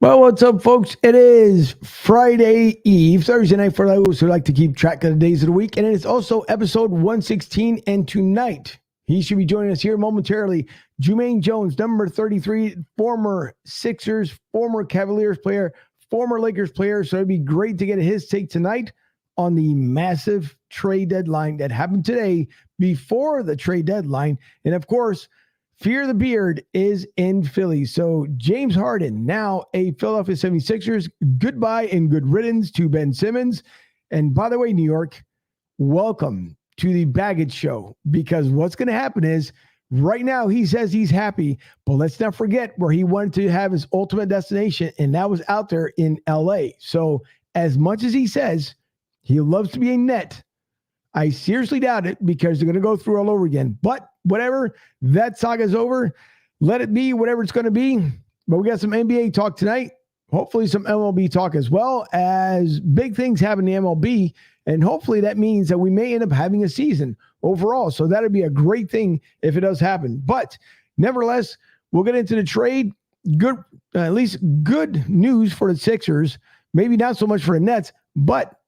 Well, what's up, folks? It is Friday Eve, Thursday night for those who like to keep track of the days of the week. And it's also episode 116. And tonight, he should be joining us here momentarily. Jumaine Jones, number 33, former Sixers, former Cavaliers player, former Lakers player. So it'd be great to get his take tonight on the massive trade deadline that happened today before the trade deadline. And of course, Fear the Beard is in Philly. So James Harden, now a Philadelphia 76ers, goodbye and good riddance to Ben Simmons. And by the way, New York, welcome to the Baggage Show, because what's going to happen is right now he says he's happy, but let's not forget where he wanted to have his ultimate destination, and that was out there in LA. So as much as he says he loves to be a Net, I seriously doubt it, because they're going to go through all over again. But whatever, that saga's over. Let it be whatever it's going to be. But we got some NBA talk tonight. Hopefully some MLB talk as well, as big things happen in the MLB. And hopefully that means that we may end up having a season overall. So that'd be a great thing if it does happen. But nevertheless, we'll get into the trade. Good, at least good news for the Sixers. Maybe not so much for the Nets, but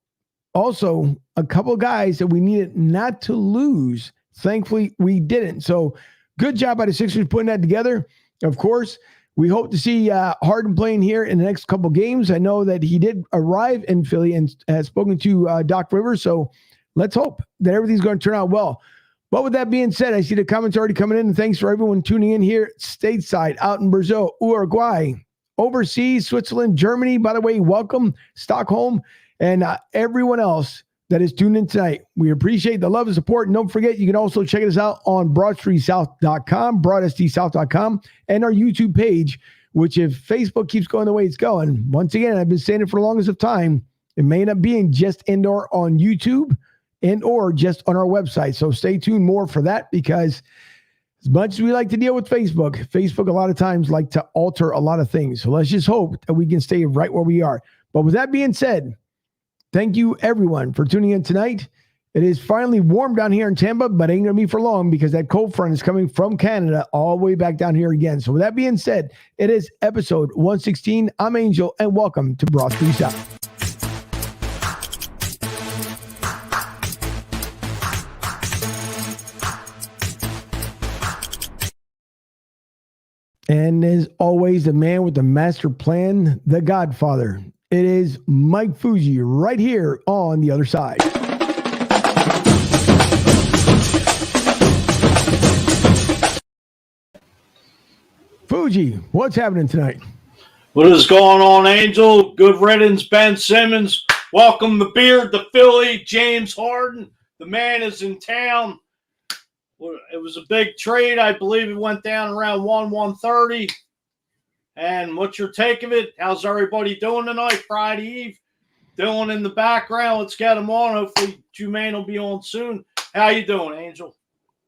also a couple of guys that we needed not to lose. Thankfully, we didn't. So good job by the Sixers putting that together. Of course, we hope to see Harden playing here in the next couple games. I know that he did arrive in Philly and has spoken to Doc Rivers. So let's hope that everything's going to turn out well. But with that being said, I see the comments already coming in. And thanks for everyone tuning in here stateside, out in Brazil, Uruguay, overseas, Switzerland, Germany. By the way, welcome, Stockholm, and everyone else that is tuned in tonight. We appreciate the love and support. And don't forget, you can also check us out on broadstreetsouth.com, broadstsouth.com, and our YouTube page, which if Facebook keeps going the way it's going, once again, I've been saying it for the longest of time, it may end up being just indoor on YouTube and or just on our website. So stay tuned more for that, because as much as we like to deal with Facebook a lot of times like to alter a lot of things. So let's just hope that we can stay right where we are. But with that being said, thank you, everyone, for tuning in tonight. It is finally warm down here in Tampa, but ain't going to be for long, because that cold front is coming from Canada all the way back down here again. So with that being said, it is episode 116. I'm Angel, and welcome to Broad Street South. And as always, the man with the master plan, the Godfather. It is Mike Fuji right here on the other side. Fuji, what's happening tonight? What is going on, Angel? Good riddance, Ben Simmons. Welcome the Beard, the Philly, James Harden. The man is in town. It was a big trade. I believe it went down around 130. And what's your take of it? How's everybody doing tonight, Friday Eve? Dylan in the background. Let's get him on. Hopefully, Jumaine will be on soon. How you doing, Angel?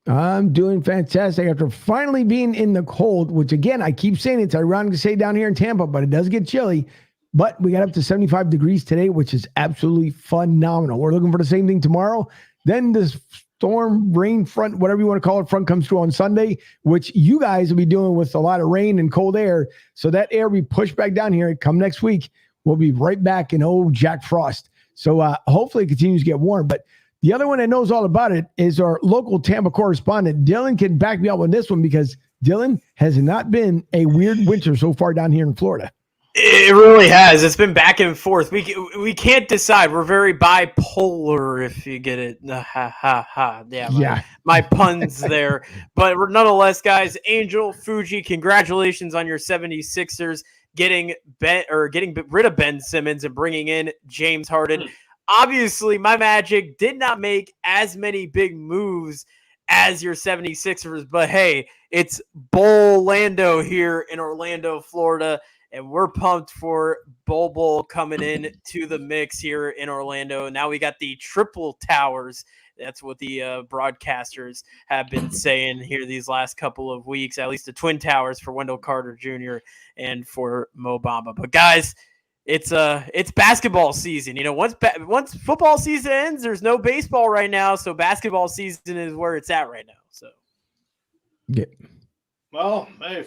I'm doing fantastic after finally being in the cold, which, again, I keep saying it's ironic to say down here in Tampa, but it does get chilly. But we got up to 75 degrees today, which is absolutely phenomenal. We're looking for the same thing tomorrow. Then this storm, rain front, whatever you want to call it, front comes through on Sunday, which you guys will be doing with a lot of rain and cold air. So that air will be pushed back down here. Come next week, we'll be right back in old Jack Frost. So hopefully it continues to get warm. But the other one that knows all about it is our local Tampa correspondent. Dylan can back me up on this one, because Dylan has not been a weird winter so far down here in Florida. It really has. It's been back and forth. We can't decide. We're very bipolar, if you get it. Ha, ha, ha. Yeah, my puns there. But nonetheless, guys, Angel, Fuji, congratulations on your 76ers getting rid of Ben Simmons and bringing in James Harden. Obviously, my Magic did not make as many big moves as your 76ers, but hey, it's Bowl-lando here in Orlando, Florida. And we're pumped for Bowl coming in to the mix here in Orlando. Now we got the triple towers. That's what the broadcasters have been saying here these last couple of weeks, at least the Twin Towers for Wendell Carter Jr. and for Mo Bamba. But guys, it's basketball season. You know, once football season ends, there's no baseball right now, so basketball season is where it's at right now. So, yeah. Well, hey,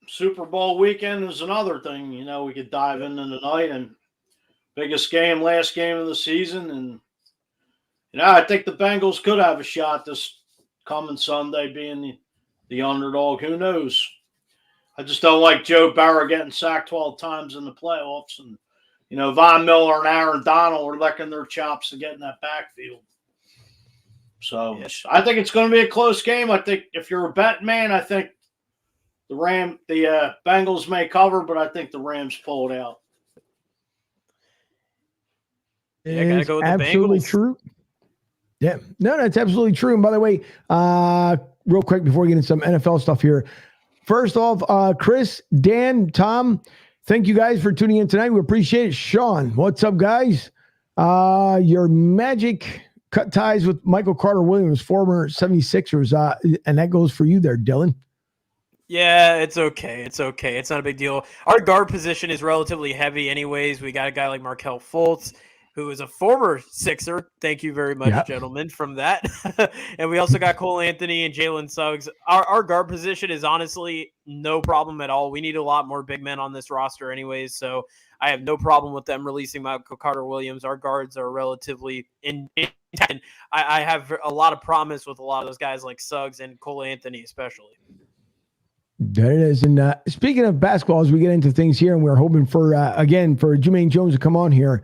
Super Bowl weekend is another thing, we could dive into tonight, and biggest game, last game of the season. And, I think the Bengals could have a shot this coming Sunday being the underdog. Who knows? I just don't like Joe Burrow getting sacked 12 times in the playoffs. And, Von Miller and Aaron Donald are licking their chops to get in that backfield. So yes. I think it's going to be a close game. I think if you're a bet man, I think the Bengals may cover, but I think the Rams pull it out. Yeah, I gotta go with the absolutely Bengals. True. Yeah, no, it's absolutely true. And by the way, real quick before we get into some NFL stuff here, first off, Chris, Dan, Tom, thank you guys for tuning in tonight. We appreciate it. Sean, what's up, guys? Your Magic cut ties with Michael Carter Williams, former 76ers, and that goes for you there, Dylan. Yeah, it's okay. It's okay. It's not a big deal. Our guard position is relatively heavy anyways. We got a guy like Markelle Fultz, who is a former Sixer. Thank you very much, gentlemen, from that. And we also got Cole Anthony and Jalen Suggs. Our guard position is honestly no problem at all. We need a lot more big men on this roster anyways, so I have no problem with them releasing Michael Carter Williams. Our guards are relatively intact. I have a lot of promise with a lot of those guys like Suggs and Cole Anthony especially. There it is. And speaking of basketball, as we get into things here, and we're hoping for, again, for Jumaine Jones to come on here.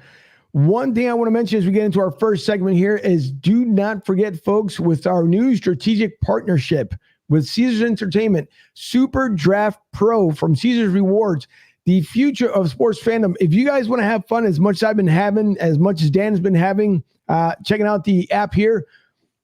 One thing I want to mention as we get into our first segment here is do not forget, folks, with our new strategic partnership with Caesars Entertainment, Super Draft Pro from Caesars Rewards, the future of sports fandom. If you guys want to have fun as much as I've been having, as much as Dan has been having, checking out the app here,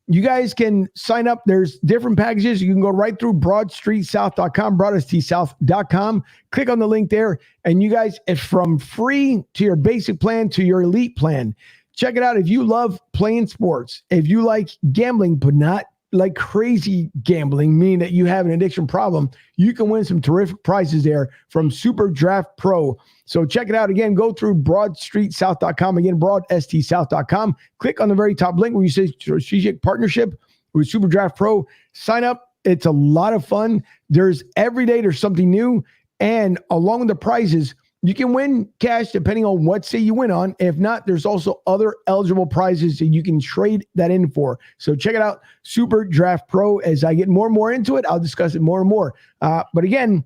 you guys can sign up. There's different packages. You can go right through BroadStreetSouth.com, BroadStreetSouth.com. Click on the link there. And you guys, it's from free to your basic plan to your elite plan. Check it out. If you love playing sports, if you like gambling, but not like crazy gambling, meaning that you have an addiction problem, you can win some terrific prizes there from Super Draft Pro. So check it out. Again, go through BroadStreetSouth.com. Again, BroadStSouth.com. Click on the very top link where you say strategic partnership with Super Draft Pro. Sign up. It's a lot of fun. Every day there's something new. And along with the prizes, you can win cash depending on what state you win on. If not, there's also other eligible prizes that you can trade that in for. So check it out, Super Draft Pro. As I get more and more into it, I'll discuss it more and more. But again,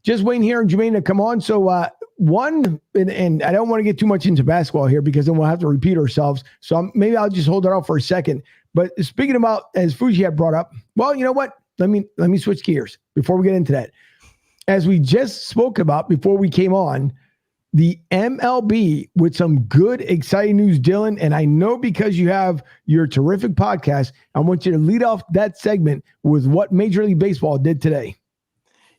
just waiting here on Jumaine to come on. So and I don't want to get too much into basketball here because then we'll have to repeat ourselves. So maybe I'll just hold it out for a second. But speaking about, as Fuji had brought up, well, you know what? Let me switch gears before we get into that. As we just spoke about before we came on, the MLB with some good, exciting news, Dylan. And I know because you have your terrific podcast, I want you to lead off that segment with what Major League Baseball did today.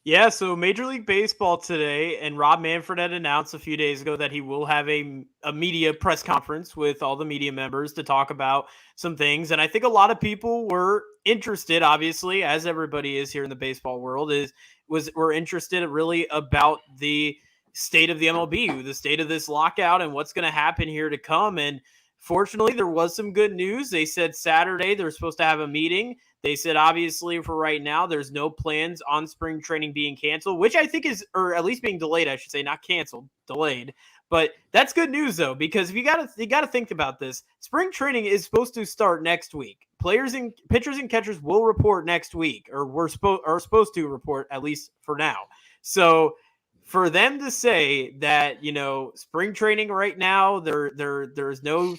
Yeah, so Major League Baseball today, and Rob Manfred had announced a few days ago that he will have a media press conference with all the media members to talk about some things. And I think a lot of people were interested, obviously, as everybody is here in the baseball world, were interested really about the state of the MLB, the state of this lockout and what's going to happen here to come. And fortunately, there was some good news. They said Saturday they're supposed to have a meeting. They said, obviously, for right now, there's no plans on spring training being canceled, which I think is, or at least being delayed, I should say, not canceled, delayed. But that's good news, though, because you got to think about this. Spring training is supposed to start next week. Pitchers and catchers will report next week, or are supposed to report, at least for now. So for them to say that, spring training right now, there's no,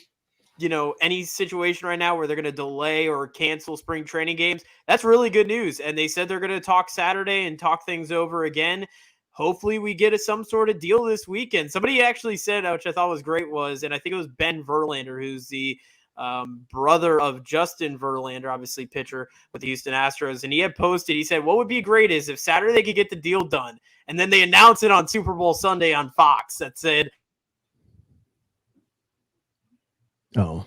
any situation right now where they're going to delay or cancel spring training games, that's really good news. And they said they're going to talk Saturday and talk things over again. Hopefully we get some sort of deal this weekend. Somebody actually said, which I thought was great, and I think it was Ben Verlander, who's the brother of Justin Verlander, obviously pitcher with the Houston Astros. And he had posted, he said, what would be great is if Saturday they could get the deal done. And then they announce it on Super Bowl Sunday on Fox that said, oh,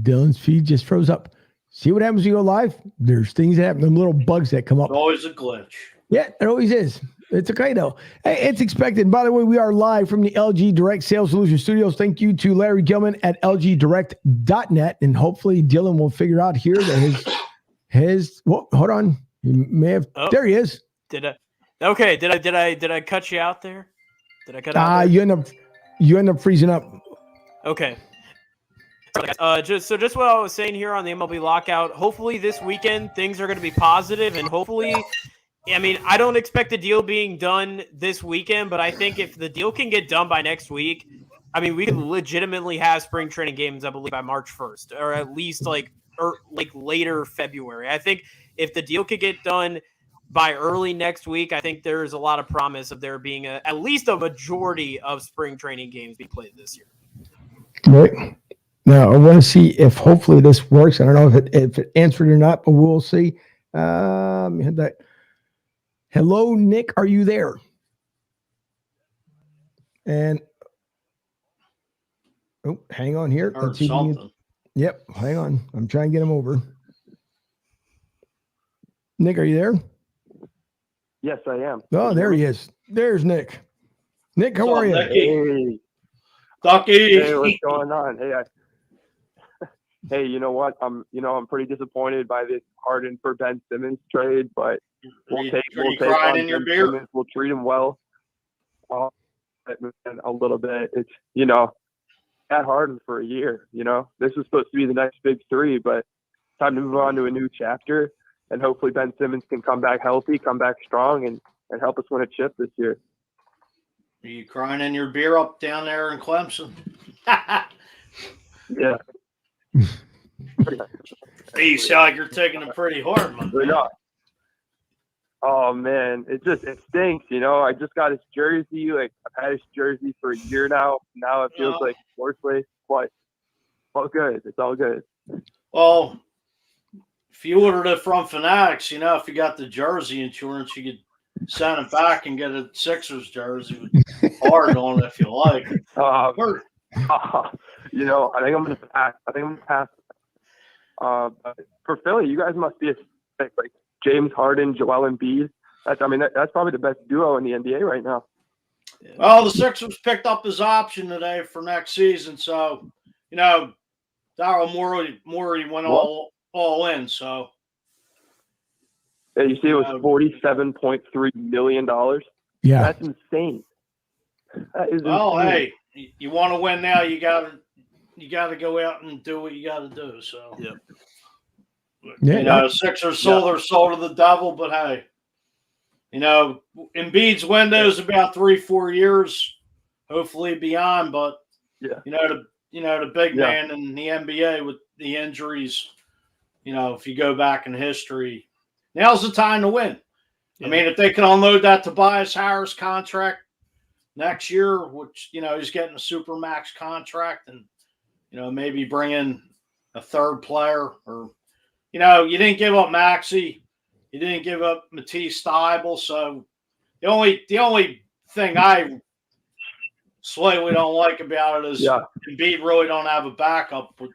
Dylan's feed just froze up. See what happens when you go live? There's things that happen, them little bugs that come up. It's always a glitch. Yeah, it always is. It's okay, though. Hey, it's expected. By the way, we are live from the LG Direct Sales Solution Studios. Thank you to Larry Gilman at lgdirect.net. And hopefully Dylan will figure out here that his well, hold on. He may have. Oh, there he is. Did Okay, did I cut you out there? Did I cut out there? You end up freezing up. Okay. Just what I was saying here on the MLB lockout. Hopefully this weekend things are going to be positive, and hopefully, I mean, I don't expect the deal being done this weekend, but I think if the deal can get done by next week, I mean, we could legitimately have spring training games, I believe, by March 1st, or at least like later February. I think if the deal could get done by early next week, I think there's a lot of promise of there being at least a majority of spring training games being played this year. Right. Now, I want to see if hopefully this works. I don't know if it answered or not, but we'll see. Hello, Nick. Are you there? And hang on here. Let's see something. Yep, hang on. I'm trying to get him over. Nick, are you there? Yes, I am. Oh, there he is. There's Nick. Nick, how are you? Hey, Ducky. Hey, what's going on? Hey, you know what? I'm pretty disappointed by this Harden for Ben Simmons trade, but we'll take on in your Ben beer? Simmons. We'll treat him well. A little bit. It's at Harden for a year. This is supposed to be the next big three, but time to move on to a new chapter, and hopefully Ben Simmons can come back healthy, come back strong, and help us win a chip this year. Are you crying in your beer up down there in Clemson? Yeah. You sound like you're taking it pretty hard, man. We're not. Oh man, it stinks. I just got his jersey. Like I've had his jersey for a year now. Now it feels like worthless, but all good. It's all good. Well, if you ordered it from Fanatics, if you got the jersey insurance, you could send it back and get a Sixers jersey with hard on it if you like. I think I'm gonna pass. For Philly, you guys must be like James Harden, Joel Embiid. That's probably the best duo in the NBA right now. Well, the Sixers picked up his option today for next season, so Daryl Morey went all in. So yeah, you see, it was $47.3 million. Yeah, that's insane. That is insane. Hey, you want to win now? You got to go out and do what you got to do. So yeah. Sixers sold their soul to the devil, but hey, Embiid's window is about 3-4 years, hopefully beyond. But the big man in the NBA with the injuries, if you go back in history, now's the time to win. Yeah. I mean, if they can unload that Tobias Harris contract next year, which he's getting a supermax contract, and maybe bring in a third player, or you didn't give up Maxey, you didn't give up Matisse Thybulle, so the only thing I slightly don't like about it is Embiid really don't have a backup with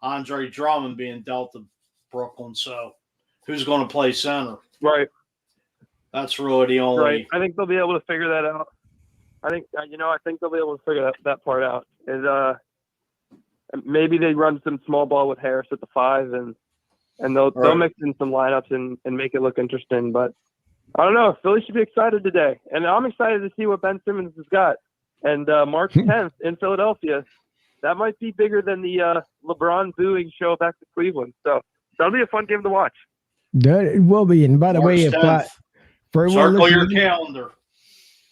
Andre Drummond being dealt to Brooklyn, so who's going to play center? Right. That's really the only. Right. I think they'll be able to figure that out. I think they'll be able to figure that part out. And maybe they run some small ball with Harris at the 5, and they'll mix in some lineups and make it look interesting. But I don't know. Philly should be excited today, and I'm excited to see what Ben Simmons has got. And March 10th in Philadelphia, that might be bigger than the LeBron booing show back to Cleveland. So that'll be a fun game to watch. It will be. And by the way, for everyone circle your calendar.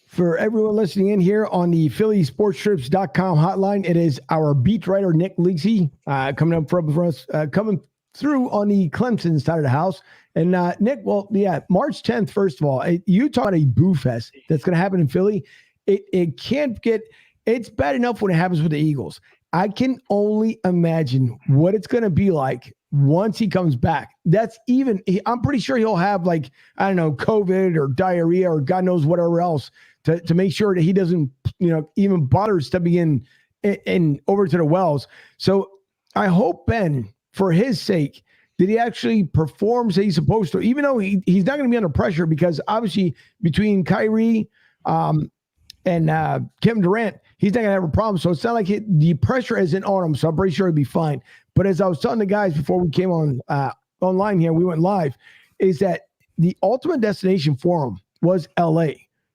For everyone listening in here on the PhillySportsTrips.com hotline, it is our beat writer Nick Leaksy coming up for us, coming through on the Clemson side of the house. And Nick, March 10th. First of all, you talk about a boo fest that's going to happen in Philly. It can't get. It's bad enough when it happens with the Eagles. I can only imagine what it's going to be like once he comes back. I'm pretty sure he'll have COVID or diarrhea or God knows whatever else to make sure that he doesn't, even bother stepping in over to the wells. So I hope Ben, for his sake, that he actually performs as he's supposed to, even though he's not going to be under pressure, because obviously between Kyrie and Kevin Durant, he's not going to have a problem. So it's not like the pressure isn't on him. So I'm pretty sure he'll be fine. But as I was telling the guys before we came on online here, we went live, is that the ultimate destination for him was LA.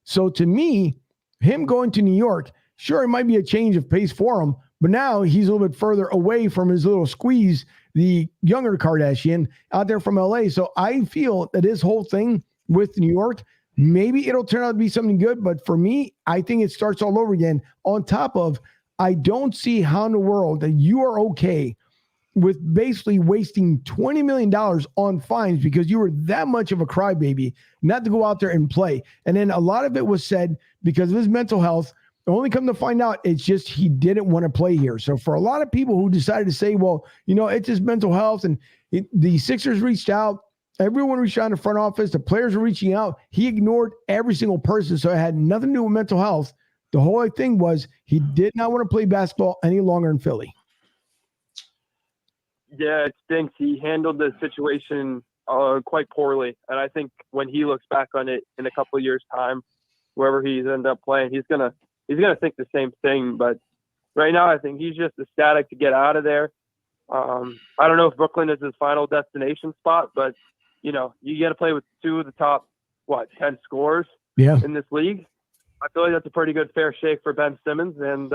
So to me, him going to New York, sure, it might be a change of pace for him, but now he's a little bit further away from his little squeeze, the younger Kardashian out there from LA. So I feel that this whole thing with New York, maybe it'll turn out to be something good. But for me, I think it starts all over again. On top of, I don't see how in the world that you are okay with basically wasting $20 million on fines because you were that much of a crybaby not to go out there and play. And then a lot of it was said because of his mental health. Only come to find out, it's just he didn't want to play here. So for a lot of people who decided to say, well, it's just mental health, and the Sixers reached out, everyone reached out in the front office, the players were reaching out, he ignored every single person. So it had nothing to do with mental health. The whole thing was he did not want to play basketball any longer in Philly. Yeah, it stinks. He handled the situation quite poorly. And I think when he looks back on it in a couple of years' time, wherever he's ended up playing, he's gonna think the same thing. But right now, I think he's just ecstatic to get out of there. I don't know if Brooklyn is his final destination spot, but you got to play with two of the top 10 scorers in this league. I feel like that's a pretty good fair shake for Ben Simmons, and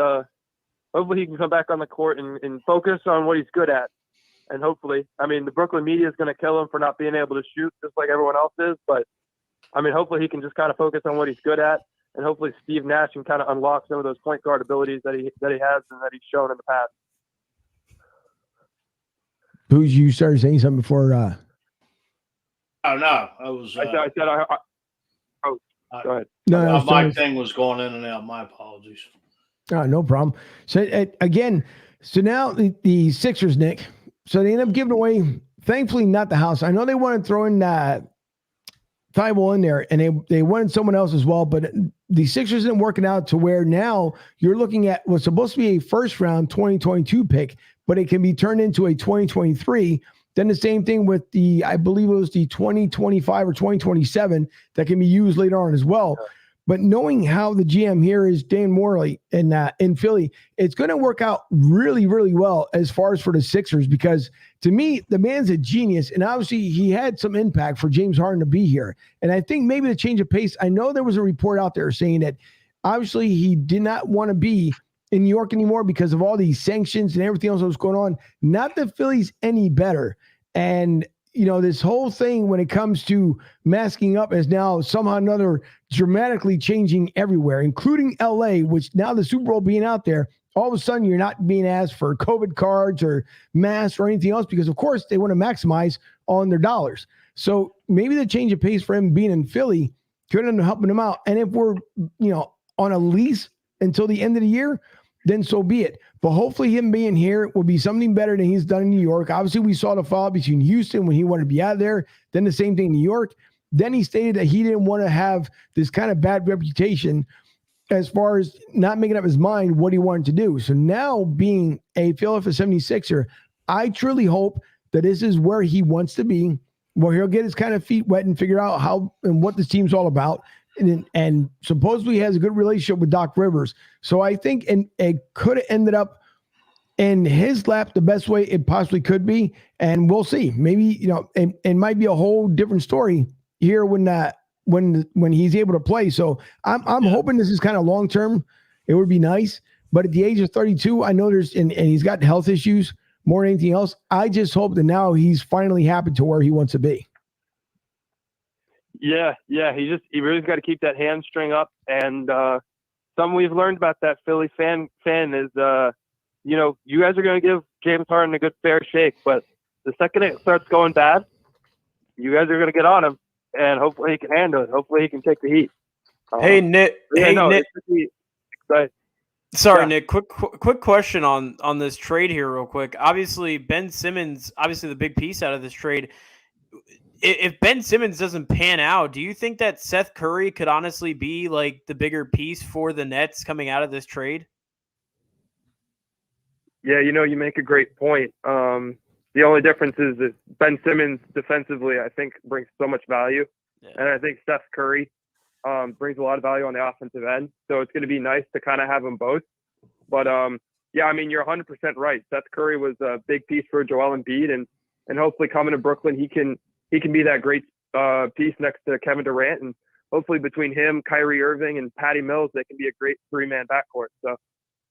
hopefully he can come back on the court and focus on what he's good at. And hopefully, the Brooklyn media is going to kill him for not being able to shoot just like everyone else is. But, hopefully he can just kind of focus on what he's good at. And hopefully Steve Nash can kind of unlock some of those point guard abilities that he has and that he's shown in the past. Who's you started saying something before? Oh, no. I was. Go ahead. No, my thing was going in and out. My apologies. Oh, no problem. So, again, now the Sixers, Nick, so they end up giving away, thankfully, not the house. I know they wanted to throw in Thibault in there, and they wanted someone else as well, but the Sixers isn't working out to where now you're looking at what's supposed to be a first-round 2022 pick, but it can be turned into a 2023. Then the same thing with I believe it was the 2025 or 2027 that can be used later on as well. But knowing how the GM here is Dan Morley in Philly, it's going to work out really, really well as far as for the Sixers, because to me, the man's a genius. And obviously he had some impact for James Harden to be here. And I think maybe the change of pace, I know there was a report out there saying that obviously he did not want to be in New York anymore because of all these sanctions and everything else that was going on. Not that Philly's any better. And this whole thing when it comes to masking up is now somehow or another dramatically changing everywhere, including LA, which now the Super Bowl being out there, all of a sudden you're not being asked for COVID cards or masks or anything else because, of course, they want to maximize on their dollars. So maybe the change of pace for him being in Philly could end up helping him out. And if we're, on a lease until the end of the year, then so be it. But hopefully him being here will be something better than he's done in New York. Obviously, we saw the fall between Houston when he wanted to be out there, then the same thing in New York. Then he stated that he didn't want to have this kind of bad reputation as far as not making up his mind what he wanted to do. So now being a Philadelphia 76er, I truly hope that this is where he wants to be, where he'll get his kind of feet wet and figure out how and what this team's all about. And supposedly he has a good relationship with Doc Rivers. So I think it could have ended up in his lap the best way it possibly could be. And we'll see. Maybe, it might be a whole different story here when he's able to play. So I'm hoping this is kind of long-term. It would be nice. But at the age of 32, I know and he's got health issues more than anything else. I just hope that now he's finally happy to where he wants to be. Yeah. He really got to keep that hamstring up. And something we've learned about that Philly fan is, you guys are going to give James Harden a good fair shake, but the second it starts going bad, you guys are going to get on him, and hopefully he can handle it. Hopefully he can take the heat. Hey, Nick. Nick. Sorry, Nick. Quick question on this trade here, real quick. Obviously, Ben Simmons, the big piece out of this trade. If Ben Simmons doesn't pan out, do you think that Seth Curry could honestly be like the bigger piece for the Nets coming out of this trade? Yeah, you make a great point. The only difference is that Ben Simmons defensively, I think, brings so much value. Yeah. And I think Seth Curry brings a lot of value on the offensive end. So it's going to be nice to kind of have them both. But, you're 100% right. Seth Curry was a big piece for Joel Embiid. And hopefully coming to Brooklyn, he can be that great piece next to Kevin Durant. And hopefully between him, Kyrie Irving, and Patty Mills, they can be a great 3-man backcourt. So,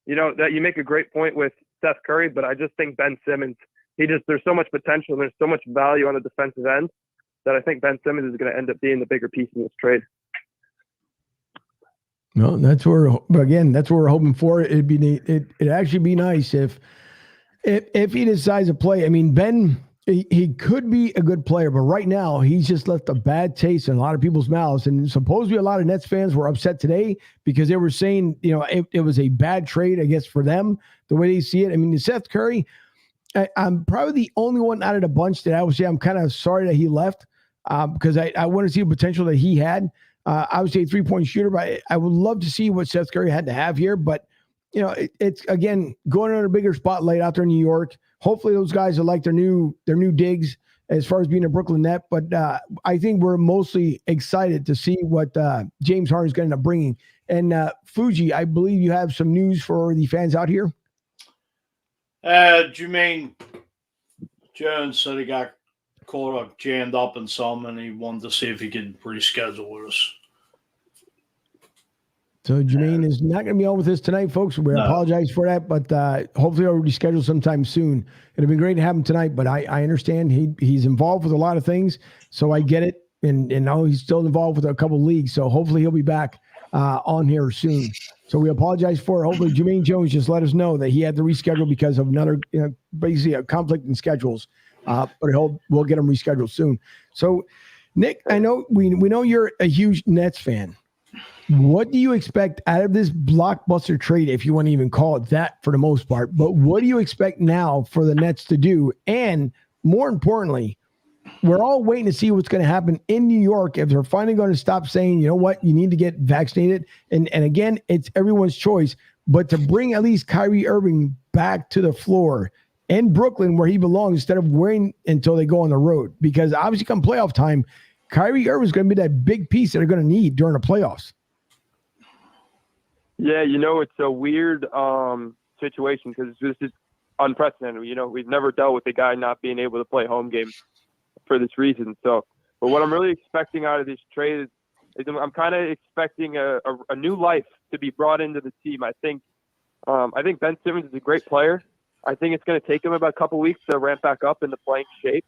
that you make a great point with Seth Curry, but I just think Ben Simmons, there's so much potential and there's so much value on the defensive end that I think Ben Simmons is going to end up being the bigger piece in this trade. No, that's where we're hoping for. It'd actually be nice if he decides to play. I mean, Ben, he could be a good player, but right now he's just left a bad taste in a lot of people's mouths. And supposedly a lot of Nets fans were upset today because they were saying, it was a bad trade, I guess, for them, the way they see it. I mean, Seth Curry, I'm probably the only one out of the bunch that I would say I'm kind of sorry that he left because I want to see the potential that he had. I would say a 3-point shooter, but I would love to see what Seth Curry had to have here. But, it's, again, going on a bigger spotlight out there in New York. Hopefully those guys are like their new digs as far as being a Brooklyn Net. But I think we're mostly excited to see what James Harden is going to end up bringing. And Fuji, I believe you have some news for the fans out here. Jumaine Jones said he got jammed up in some, and he wanted to see if he could reschedule with us. So Jumaine is not going to be on with us tonight, folks. We apologize for that, but hopefully I'll reschedule sometime soon. It'd be great to have him tonight, but I understand he's involved with a lot of things, so I get it. And now he's still involved with a couple leagues, so hopefully he'll be back on here soon. So we apologize for it. Hopefully Jumaine Jones just let us know that he had to reschedule because of another, basically a conflict in schedules. But we'll get him rescheduled soon. So, Nick, I know we know you're a huge Nets fan. What do you expect out of this blockbuster trade, if you want to even call it that for the most part? But what do you expect now for the Nets to do? And more importantly, we're all waiting to see what's going to happen in New York if they're finally going to stop saying, you know what, you need to get vaccinated. And again, it's everyone's choice. But to bring at least Kyrie Irving back to the floor in Brooklyn where he belongs instead of waiting until they go on the road. Because obviously come playoff time, Kyrie Irving is going to be that big piece that they're going to need during the playoffs. Yeah, it's a weird situation because this is unprecedented. We've never dealt with a guy not being able to play home games for this reason. So, but what I'm really expecting out of this trade is I'm kind of expecting a new life to be brought into the team. I think Ben Simmons is a great player. I think it's going to take him about a couple weeks to ramp back up into playing shape.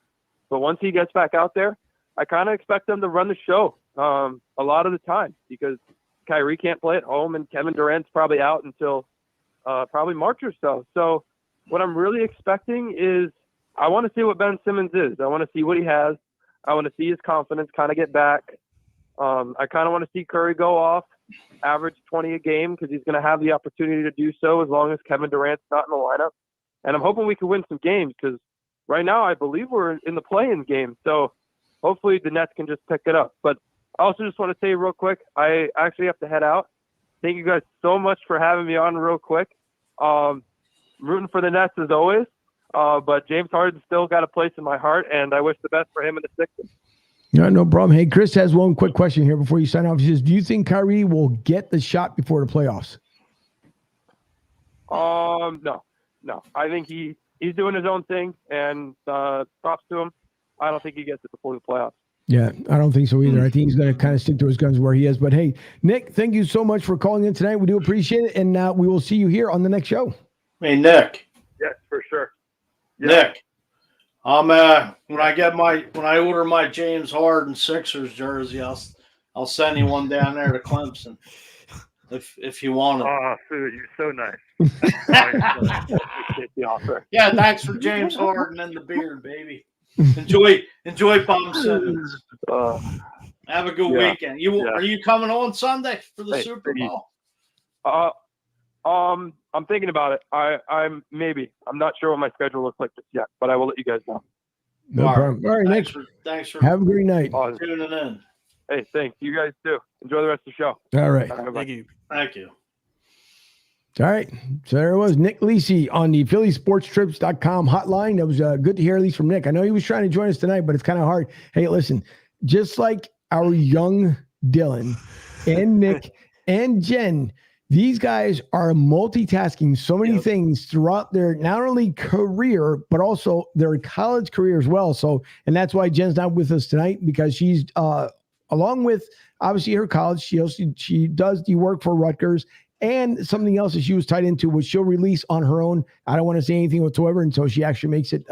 But once he gets back out there, I kind of expect them to run the show a lot of the time because Kyrie can't play at home and Kevin Durant's probably out until probably March or so. So what I'm really expecting is I want to see what Ben Simmons is. I want to see what he has. I want to see his confidence kind of get back. I kind of want to see Curry go off, average 20 a game because he's going to have the opportunity to do so as long as Kevin Durant's not in the lineup. And I'm hoping we can win some games because right now I believe we're in the play-in game. So hopefully the Nets can just pick it up. But I also just want to say real quick, I actually have to head out. Thank you guys so much for having me on real quick. Rooting for the Nets as always. But James Harden's still got a place in my heart, and I wish the best for him in the Sixers. No problem. Hey, Chris has one quick question here before you sign off. He says, do you think Kyrie will get the shot before the playoffs? No. I think he's doing his own thing, and props to him. I don't think he gets it before the playoffs. Yeah, I don't think so either. I think he's going to kind of stick to his guns where he is. But, hey, Nick, thank you so much for calling in tonight. We do appreciate it, and we will see you here on the next show. Hey, Nick. Yes, for sure. Yeah. Nick, when I order my James Harden Sixers jersey, I'll send you one down there to Clemson if you want it. Oh, dude, you're so nice. Appreciate the offer. Yeah, thanks for James Harden and the beard, baby. Enjoy Palm Simmons. Have a good weekend. Are you coming on Sunday for the Super Bowl? I'm thinking about it. I'm not sure what my schedule looks like just yet, but I will let you guys know. No problem. All right, Nick. Thanks for have a great night. Tuning in. Hey, thanks. You guys too. Enjoy the rest of the show. All right. Thank you. All right. So there it was Nick Lisi on the PhillySportsTrips.com hotline. That was good to hear at least from Nick. I know he was trying to join us tonight, but it's kind of hard. Hey, listen, just like our young Dylan and Nick and Jen, these guys are multitasking so many things throughout their not only career, but also their college career as well. So, and that's why Jen's not with us tonight because she's along with obviously her college, she does the work for Rutgers and something else that she was tied into, which she'll release on her own. I don't want to say anything whatsoever until she actually makes it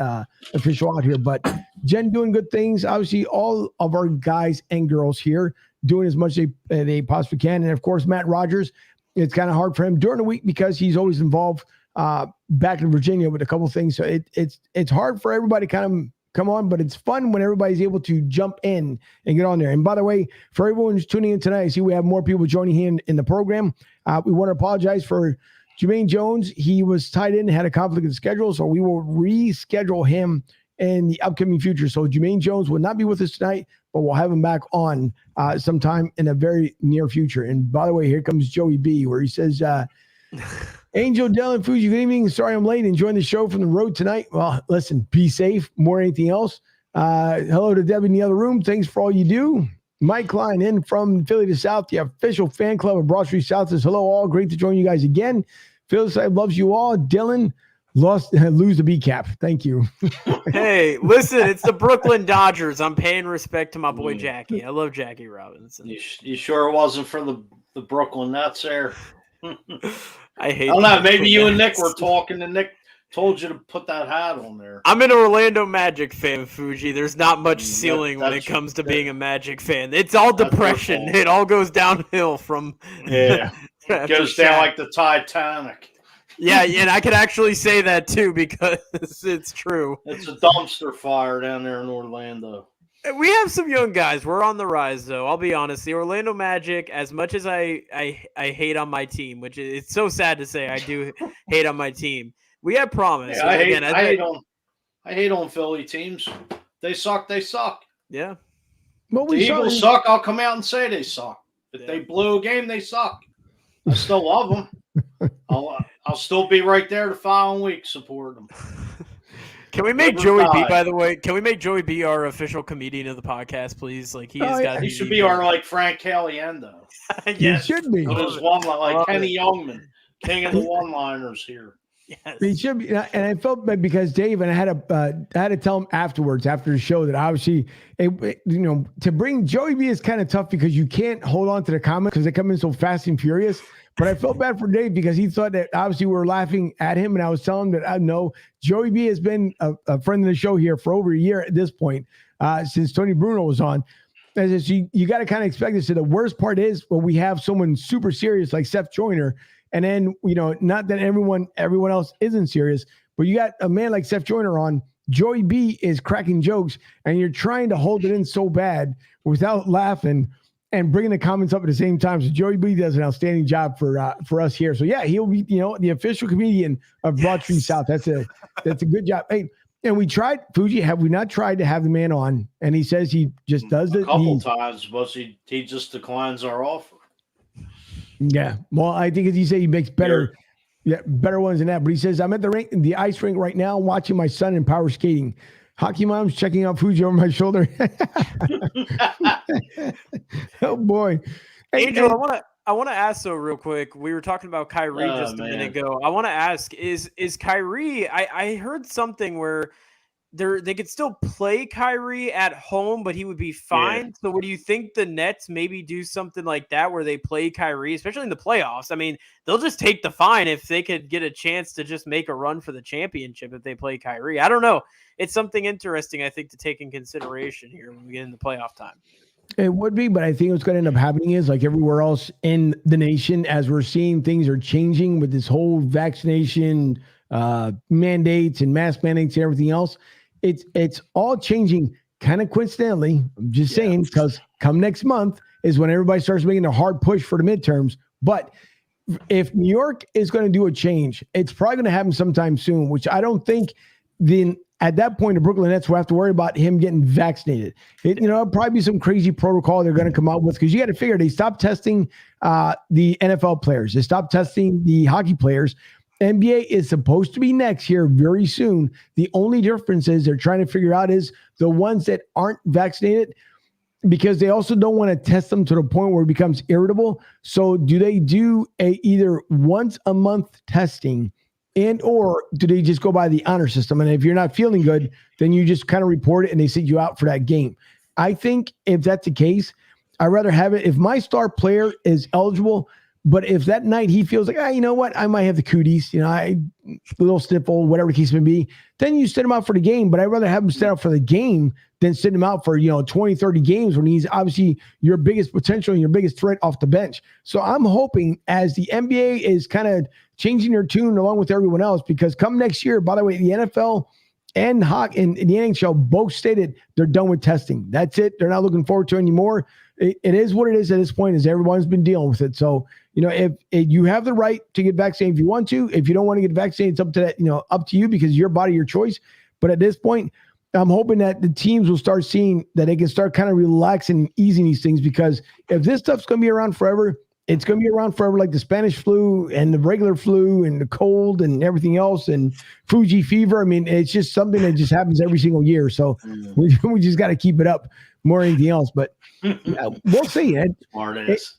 official out here. But Jen doing good things. Obviously, all of our guys and girls here doing as much as they possibly can. And of course, Matt Rogers, it's kind of hard for him during the week because he's always involved back in Virginia with a couple of things. So it's hard for everybody to kind of come on, but it's fun when everybody's able to jump in and get on there. And by the way, for everyone who's tuning in tonight, I see we have more people joining in the program. We want to apologize for Jumaine Jones. He was tied in, had a conflict of schedule, so we will reschedule him in the upcoming future. So Jumaine Jones will not be with us tonight, but we'll have him back on sometime in a very near future. And by the way, here comes Joey B, where he says, Angel, Dylan, Fuji, good evening. Sorry I'm late. Enjoying the show from the road tonight. Well, listen, be safe more than anything else. Hello to Debbie in the other room. Thanks for all you do. Mike Klein in from Philly to South, the official fan club of Broad Street South says, hello all. Great to join you guys again. Philly side loves you all. Dylan, lose the B cap. Thank you. Hey, listen, it's the Brooklyn Dodgers. I'm paying respect to my boy Jackie. I love Jackie Robinson. You sure it wasn't for the Brooklyn Nets there? I hate. I don't know. Maybe you and Nick were talking, and Nick told you to put that hat on there. I'm an Orlando Magic fan, Fuji. There's not much ceiling when it comes to being a Magic fan. It's all depression. It all goes downhill from. Yeah, it goes down like the Titanic. Yeah, and I could actually say that too because it's true. It's a dumpster fire down there in Orlando. We have some young guys. We're on the rise, though. I'll be honest. The Orlando Magic, as much as I hate on my team, which it's so sad to say, I do hate on my team. We have promise. Yeah, I hate on Philly teams. They suck. They suck. Yeah. Well, the Eagles suck. I'll come out and say they suck. If they blow a game, they suck. I still love them. I'll still be right there the following week supporting them. Can we make Joey B, by the way? Can we make Joey B our official comedian of the podcast, please? Like he should be our like Frank Caliendo. Yes. He should be. With his like Kenny Youngman, king of the one-liners here. Yes. He should be, and I felt bad because Dave, and I had to tell him afterwards, after the show, that obviously, to bring Joey B is kind of tough because you can't hold on to the comments because they come in so fast and furious. But I felt bad for Dave because he thought that obviously we were laughing at him, and I was telling him that I know Joey B has been a friend of the show here for over a year at this point, since Tony Bruno was on. And you got to kind of expect this. So the worst part is when we have someone super serious like Seth Joyner, and then not that everyone else isn't serious, but you got a man like Seth Joyner on. Joey B is cracking jokes, and you're trying to hold it in so bad without laughing and bringing the comments up at the same time. So Joey B does an outstanding job for us here. So yeah, he'll be the official comedian of Broad Street South. That's a good job. Hey, and we tried, Fuji. Have we not tried to have the man on? And he says he just does it a couple times, but he just declines our offer. Yeah, well, I think as you say, he makes better ones than that. But he says I'm at the ice rink right now, watching my son in power skating. Hockey mom's checking out Fuji over my shoulder. Oh boy, Angel, I want to ask though real quick. We were talking about Kyrie just a minute ago. I want to ask: Is Kyrie? I heard something where they could still play Kyrie at home, but he would be fine. Yeah. So, would you think the Nets maybe do something like that where they play Kyrie, especially in the playoffs? I mean, they'll just take the fine if they could get a chance to just make a run for the championship if they play Kyrie. I don't know. It's something interesting, I think, to take in consideration here when we get into playoff time. It would be, but I think what's going to end up happening is like everywhere else in the nation, as we're seeing things are changing with this whole vaccination mandates and mask mandates and everything else. It's all changing kind of coincidentally. I'm just saying, because come next month is when everybody starts making a hard push for the midterms. But if New York is going to do a change, it's probably going to happen sometime soon, which I don't think then at that point the Brooklyn Nets will have to worry about him getting vaccinated. It'll probably be some crazy protocol they're going to come out with, because you got to figure they stopped testing the NFL players. They stopped testing the hockey players. NBA is supposed to be next here very soon. The only difference is they're trying to figure out is the ones that aren't vaccinated, because they also don't want to test them to the point where it becomes irritable. So do they do either once a month testing, and or do they just go by the honor system? And if you're not feeling good, then you just kind of report it and they sit you out for that game. I think if that's the case, I'd rather have it if my star player is eligible. But if that night he feels like, you know what, I might have the cooties, a little sniffle, whatever the case may be, then you send him out for the game. But I'd rather have him set out for the game than send him out for, 20, 30 games when he's obviously your biggest potential and your biggest threat off the bench. So I'm hoping as the NBA is kind of changing their tune along with everyone else, because come next year, by the way, the NFL and hockey and the NHL both stated they're done with testing. That's it. They're not looking forward to it anymore. It is what it is at this point, as everyone's been dealing with it. So, if you have the right to get vaccinated if you want to, if you don't want to get vaccinated, it's up to that, up to you, because your body, your choice. But at this point, I'm hoping that the teams will start seeing that they can start kind of relaxing and easing these things, because if this stuff's going to be around forever, it's going to be around forever, like the Spanish flu and the regular flu and the cold and everything else and Fuji fever. I mean, it's just something that just happens every single year. So we just got to keep it up more than anything else. But we'll see. Smart ass.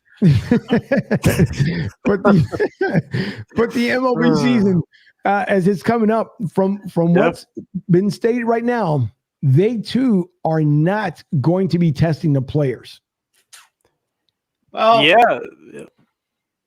but the MLB season, as it's coming up, from what's been stated right now, they too are not going to be testing the players. Well, yeah.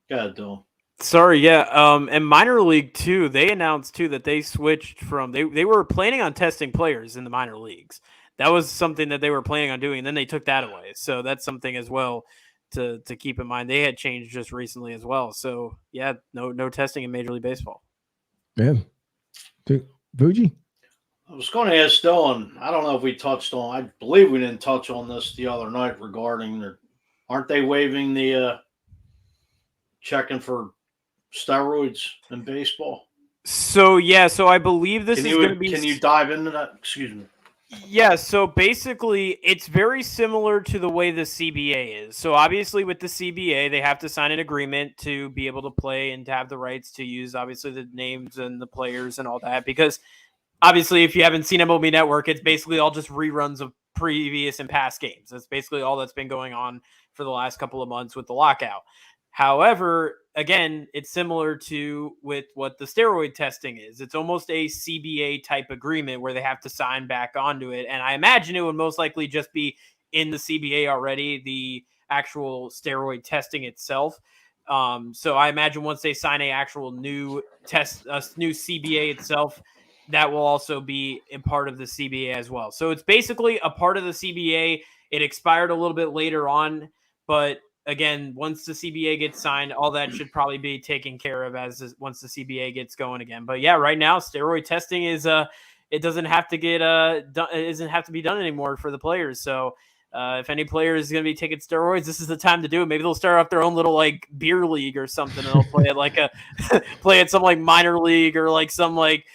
God, Dylan. Sorry, yeah. And minor league too, they announced too that they switched from they were planning on testing players in the minor leagues. That was something that they were planning on doing, and then they took that away. So that's something as well to keep in mind. They had changed just recently as well. So yeah, no testing in Major League Baseball. Yeah. Fuji? I was going to ask Dylan, I don't know if we touched on, I believe we didn't touch on this the other night regarding aren't they waiving the checking for steroids in baseball? So yeah, so I believe this is going to be. Can you dive into that? Excuse me. Yeah, so basically it's very similar to the way the CBA is. So obviously with the CBA, they have to sign an agreement to be able to play and to have the rights to use obviously the names and the players and all that, because obviously if you haven't seen MLB Network, it's basically all just reruns of previous and past games. That's basically all that's been going on for the last couple of months with the lockout. However, again, it's similar to with what the steroid testing is. It's almost a CBA type agreement where they have to sign back onto it. And I imagine it would most likely just be in the CBA already, the actual steroid testing itself. So I imagine once they sign a actual new CBA itself, that will also be a part of the CBA as well. So it's basically a part of the CBA. It expired a little bit later on, but again, once the CBA gets signed, all that should probably be taken care of once the CBA gets going again. But yeah, right now steroid testing is it doesn't have to get it doesn't have to be done anymore for the players. So if any player is going to be taking steroids, this is the time to do it. Maybe they'll start off their own little like beer league or something, and they'll play at like play at some like minor league or like some like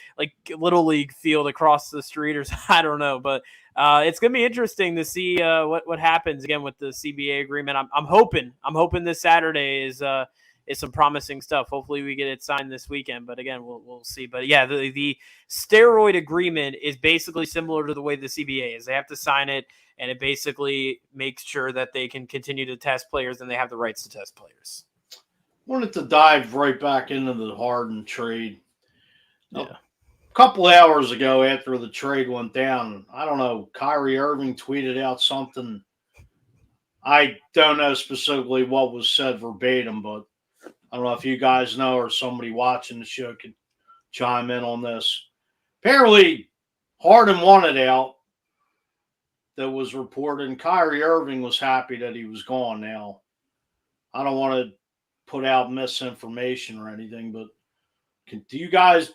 little league field across the street or I don't know, but. It's going to be interesting to see what happens again with the CBA agreement. I'm hoping this Saturday is some promising stuff. Hopefully we get it signed this weekend, but again, we'll see. But yeah, the steroid agreement is basically similar to the way the CBA is. They have to sign it, and it basically makes sure that they can continue to test players and they have the rights to test players. Wanted to dive right back into the Harden trade. Yeah. Couple hours ago after the trade went down, I don't know, Kyrie Irving tweeted out something. I don't know specifically what was said verbatim, but I don't know if you guys know or somebody watching the show could chime in on this. Apparently, Harden wanted out. That was reported, and Kyrie Irving was happy that he was gone now. I don't want to put out misinformation or anything, but did you guys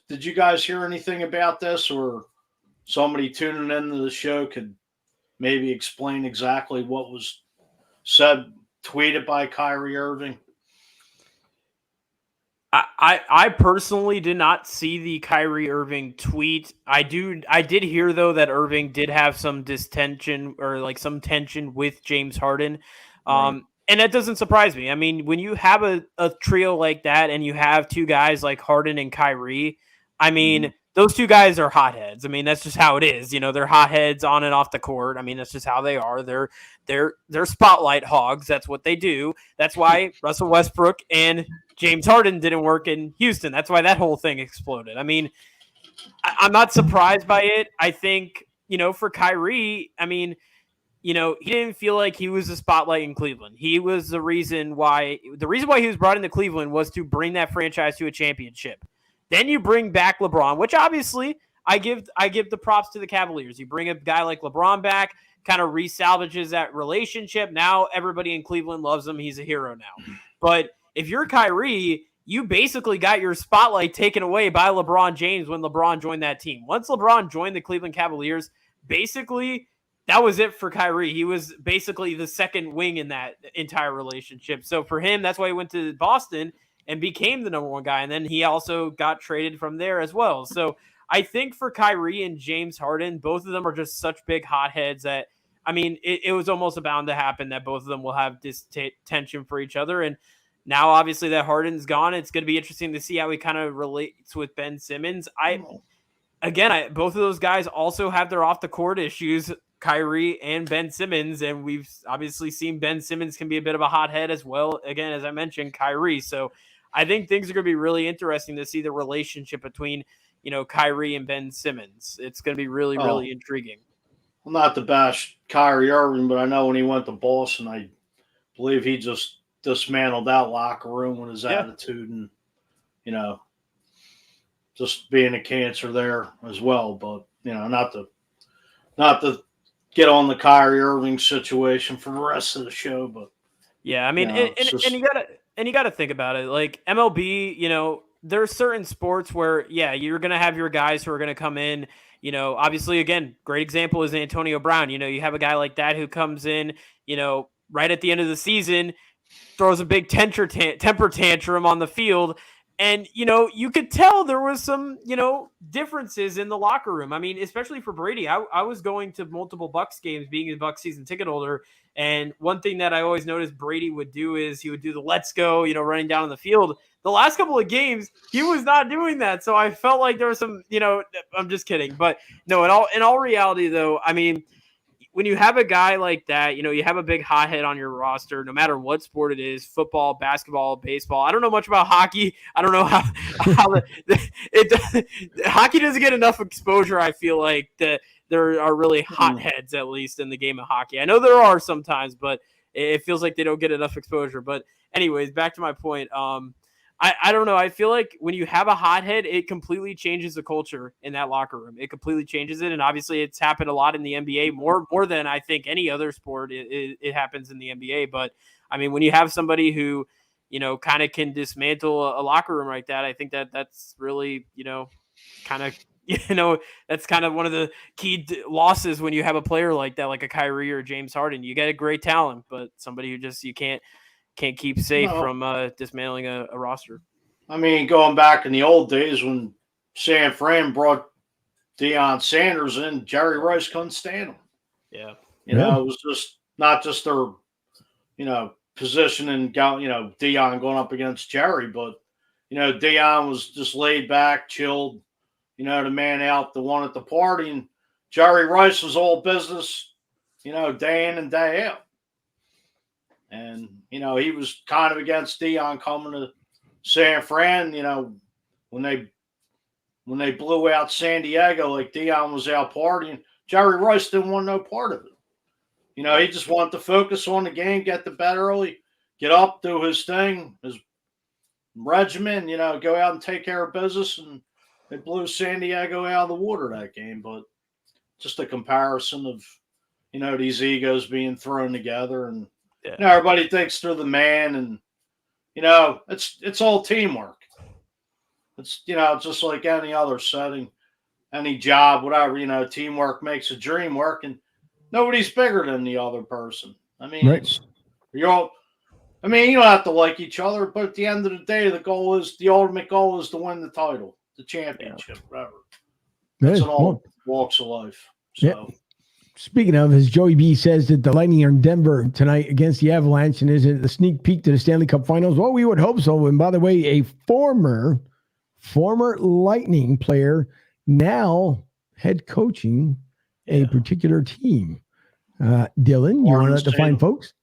hear anything about this, or somebody tuning into the show could maybe explain exactly what was said, tweeted by Kyrie Irving? I personally did not see the Kyrie Irving tweet. I did hear though that Irving did have some distension or like some tension with James Harden. Right. And that doesn't surprise me. I mean, when you have a trio like that and you have two guys like Harden and Kyrie, I mean, those two guys are hotheads. I mean, that's just how it is. They're hotheads on and off the court. I mean, that's just how they are. They're spotlight hogs. That's what they do. That's why Russell Westbrook and James Harden didn't work in Houston. That's why that whole thing exploded. I mean, I'm not surprised by it. I think, for Kyrie, I mean, he didn't feel like he was the spotlight in Cleveland. He was the reason why he was brought into Cleveland was to bring that franchise to a championship. Then you bring back LeBron, which obviously I give the props to the Cavaliers. You bring a guy like LeBron back, kind of resalvages that relationship. Now everybody in Cleveland loves him. He's a hero now. But if you're Kyrie, you basically got your spotlight taken away by LeBron James when LeBron joined that team. Once LeBron joined the Cleveland Cavaliers, basically that was it for Kyrie. He was basically the second wing in that entire relationship. So for him, that's why he went to Boston and became the number one guy. And then he also got traded from there as well. So I think for Kyrie and James Harden, both of them are just such big hotheads that, I mean, it was almost bound to happen that both of them will have this tension for each other. And now, obviously, that Harden's gone. It's going to be interesting to see how he kind of relates with Ben Simmons. Both of those guys also have their off-the-court issues, Kyrie and Ben Simmons, and we've obviously seen Ben Simmons can be a bit of a hothead as well. Again, as I mentioned, Kyrie. So I think things are going to be really interesting to see the relationship between, Kyrie and Ben Simmons. It's going to be really, really intriguing. Well, not to bash Kyrie Irving, but I know when he went to Boston, I believe he just dismantled that locker room with his attitude and, just being a cancer there as well. But, not to get on the Kyrie Irving situation for the rest of the show, but yeah, I mean, and you gotta think about it. Like MLB, there are certain sports where, you're gonna have your guys who are gonna come in. Obviously, again, great example is Antonio Brown. You have a guy like that who comes in, right at the end of the season, throws a big temper tantrum on the field. And, you could tell there was some, differences in the locker room. I mean, especially for Brady, I was going to multiple Bucs games being a Bucs season ticket holder. And one thing that I always noticed Brady would do is he would do the let's go, running down on the field. The last couple of games, he was not doing that. So I felt like there was some, I'm just kidding. But no, in all reality, though, I mean, when you have a guy like that, you have a big hothead on your roster, no matter what sport it is, football, basketball, baseball. I don't know much about hockey. I don't know how hockey doesn't get enough exposure. I feel like that there are really hotheads, at least in the game of hockey. I know there are sometimes, but it feels like they don't get enough exposure. But anyways, back to my point. I don't know. I feel like when you have a hothead, it completely changes the culture in that locker room. It completely changes it. And obviously it's happened a lot in the NBA, more than I think any other sport it happens in the NBA. But I mean, when you have somebody who, kind of can dismantle a locker room like that, I think that's really, kind of, that's kind of one of the key losses when you have a player like that, like a Kyrie or James Harden. You get a great talent, but somebody who just, you can't keep safe from dismantling a roster. I mean, going back in the old days when San Fran brought Deion Sanders in, Jerry Rice couldn't stand him. Yeah. It was just not just their, position and, Deion going up against Jerry, but, Deion was just laid back, chilled, the man out, the one at the party. And Jerry Rice was all business, day in and day out. And, he was kind of against Deion coming to San Fran, when they blew out San Diego, like Deion was out partying. Jerry Rice didn't want no part of it. He just wanted to focus on the game, get to bed early, get up, do his thing, his regimen, go out and take care of business. And they blew San Diego out of the water that game. But just a comparison of, these egos being thrown together. And, everybody thinks they're the man, and it's all teamwork. It's just like any other setting, any job, whatever. Teamwork makes a dream work, and nobody's bigger than the other person. I mean, right. You don't have to like each other, but at the end of the day, the ultimate goal is to win the title, the championship, whatever. That's in all walks of life. So. Yeah. Speaking of, as Joey B says that the Lightning are in Denver tonight against the Avalanche, and is it a sneak peek to the Stanley Cup Finals? Well, we would hope so. And by the way, a former Lightning player now head coaching a particular team. Dylan, you want to define folks?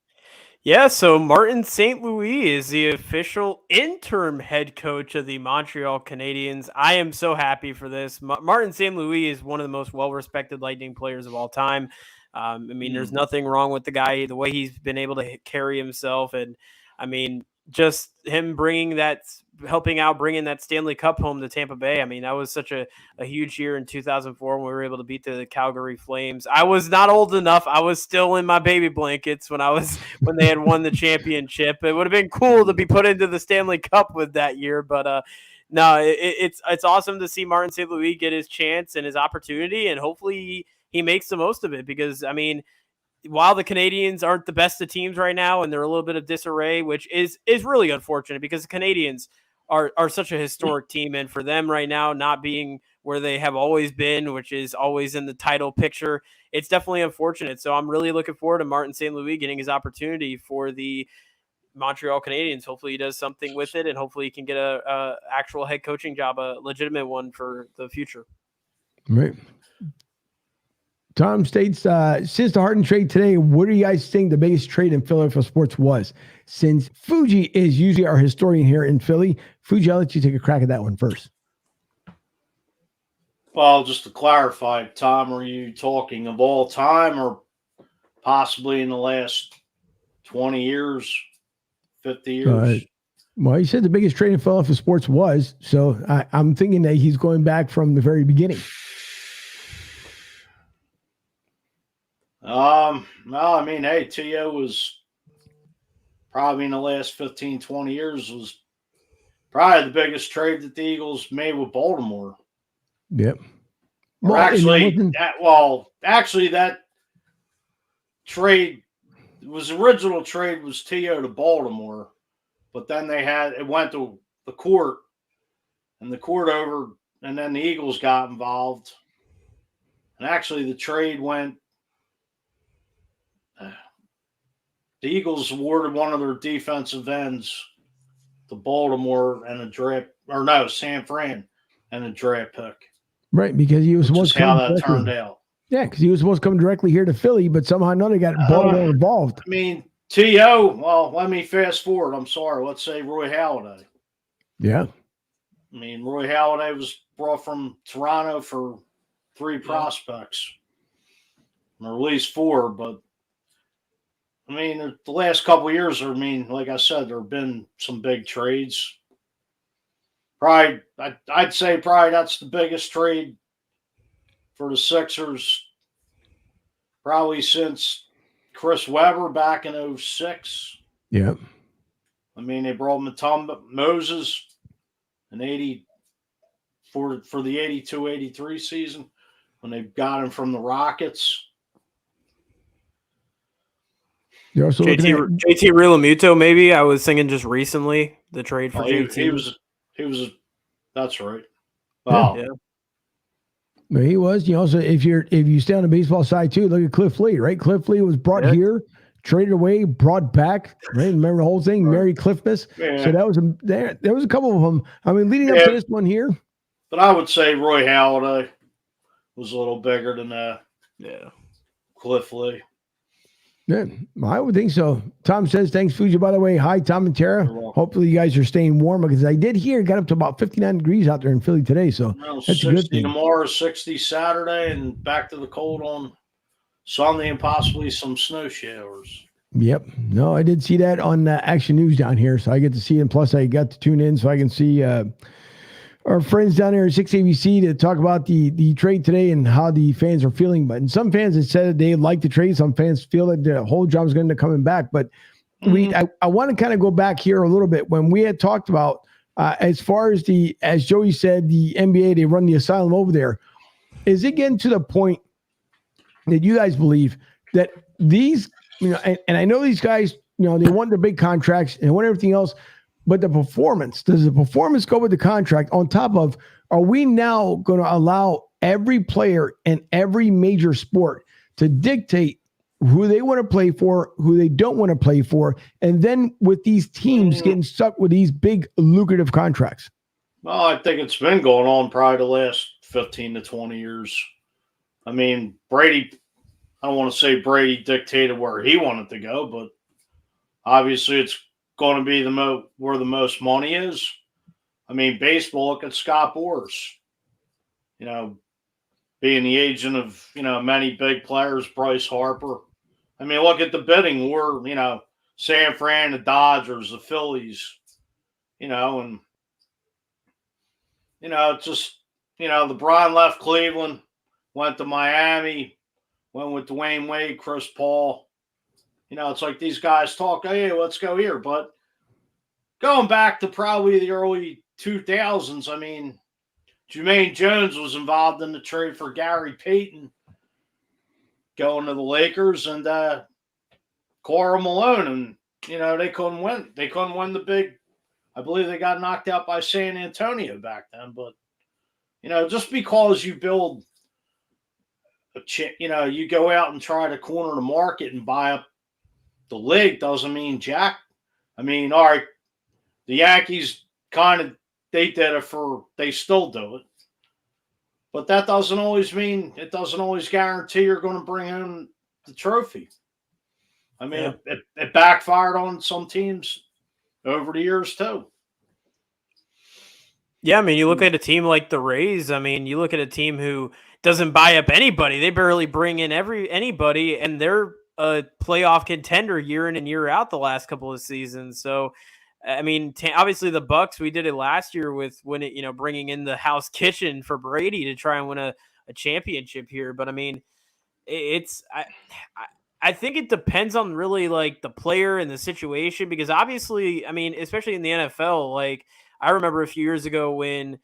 Yeah, so Martin St. Louis is the official interim head coach of the Montreal Canadiens. I am so happy for this. Martin St. Louis is one of the most well-respected Lightning players of all time. I mean, there's nothing wrong with the guy, the way he's been able to carry himself. And I mean, just him bringing that Stanley Cup home to Tampa Bay. I mean, that was such a huge year in 2004 when we were able to beat the Calgary Flames. I was not old enough. I was still in my baby blankets when they had won the championship. It would have been cool to be put into the Stanley Cup with that year, but no, it's awesome to see Martin St. Louis get his chance and his opportunity, and hopefully he makes the most of it, because I mean, while the Canadians aren't the best of teams right now and they're a little bit of disarray, which is really unfortunate, because the Canadians are such a historic team, and for them right now not being where they have always been, which is always in the title picture, it's definitely unfortunate. So I'm really looking forward to Martin St. Louis getting his opportunity for the Montreal Canadiens. Hopefully he does something with it, and hopefully he can get a actual head coaching job, a legitimate one for the future. Right. Tom states, since the Harden trade today, what do you guys think the biggest trade in Philadelphia sports was? Since Fuji is usually our historian here in Philly, Fuji, I'll let you take a crack at that one first. Well, just to clarify, Tom, are you talking of all time or possibly in the last 20 years, 50 years? Well, he said the biggest trade in Philadelphia sports was, so I'm thinking that he's going back from the very beginning. No, I mean, hey, T.O. was probably in the last 15, 20 years was probably the biggest trade that the Eagles made with Baltimore. Yep. Well, actually, that trade original trade was T.O. to Baltimore, but then it went to the court, and the court and then the Eagles got involved. And actually, the trade went. The Eagles awarded one of their defensive ends to Baltimore and San Fran and a draft pick. Right, because he was supposed to come how that turned out. Yeah, because he was supposed to come directly here to Philly, but somehow or another got Baltimore involved. I mean, T.O., well, let me fast forward. I'm sorry. Let's say Roy Halladay. Yeah. I mean, Roy Halladay was brought from Toronto for 3 prospects, or at least 4, but I mean, the last couple of years, I mean, like I said, there have been some big trades. Probably, I'd say that's the biggest trade for the Sixers probably since Chris Webber back in 2006. Yeah. I mean, they brought Mutombo Moses in 80 for the 82-83 season when they got him from the Rockets. You're also JT Realmuto, maybe. I was thinking just recently the trade for JT. He was. That's right. Wow. Yeah. But he was. You know, so if you stay on the baseball side too, look at Cliff Lee, right? Cliff Lee was brought here, traded away, brought back. Right? Remember the whole thing, Merry Cliffmas. Yeah. So that was there was a couple of them. I mean, leading up to this one here. But I would say Roy Halladay was a little bigger than Cliff Lee. Yeah, I would think so. Tom says, thanks, Fuji, by the way. Hi, Tom and Tara. Hopefully you guys are staying warm, because I did hear it got up to about 59 degrees out there in Philly today. So that's 60 a good thing. Tomorrow, 60 Saturday, and back to the cold on Sunday, and possibly some snow showers. Yep. No, I did see that on Action News down here. So I get to see it. And plus, I got to tune in so I can see our friends down there at 6ABC to talk about the trade today and how the fans are feeling. But some fans have said they like the trade. Some fans feel that the whole job is going to coming back. But I want to kind of go back here a little bit when we had talked about as far as as Joey said, the NBA, they run the asylum over there. Is it getting to the point that you guys believe that these, and I know these guys, they want their big contracts and want everything else, but the performance, does the performance go with the contract on top of, are we now going to allow every player in every major sport to dictate who they want to play for, who they don't want to play for, and then with these teams getting stuck with these big lucrative contracts? Well, I think it's been going on probably the last 15 to 20 years. I mean, Brady, I don't want to say Brady dictated where he wanted to go, but obviously it's going to be where the most money is. I mean, baseball, look at Scott Boras. being the agent of, many big players, Bryce Harper. I mean, look at the bidding war, San Fran, the Dodgers, the Phillies, and, it's just, LeBron left Cleveland, went to Miami, went with Dwayne Wade, Chris Paul. It's like these guys talk, hey, let's go here. But going back to probably the early 2000s, I mean, Jumaine Jones was involved in the trade for Gary Payton going to the Lakers, and Karl Malone, and they couldn't win. They couldn't win the big. I believe they got knocked out by San Antonio back then. But just because you build you go out and try to corner the market and buy up the league doesn't mean jack. I mean, all right, the Yankees they did it they still do it. But that doesn't always mean, it doesn't always guarantee you're going to bring home the trophy. I mean, it backfired on some teams over the years too. Yeah, I mean, you look at a team like the Rays. I mean, you look at a team who doesn't buy up anybody. They barely bring in anybody, and they're a playoff contender year in and year out the last couple of seasons. So, I mean, obviously the Bucks, we did it last year with bringing in the house kitchen for Brady to try and win a championship here. But I mean, I think it depends on really like the player and the situation, because obviously, I mean, especially in the NFL, like I remember a few years ago when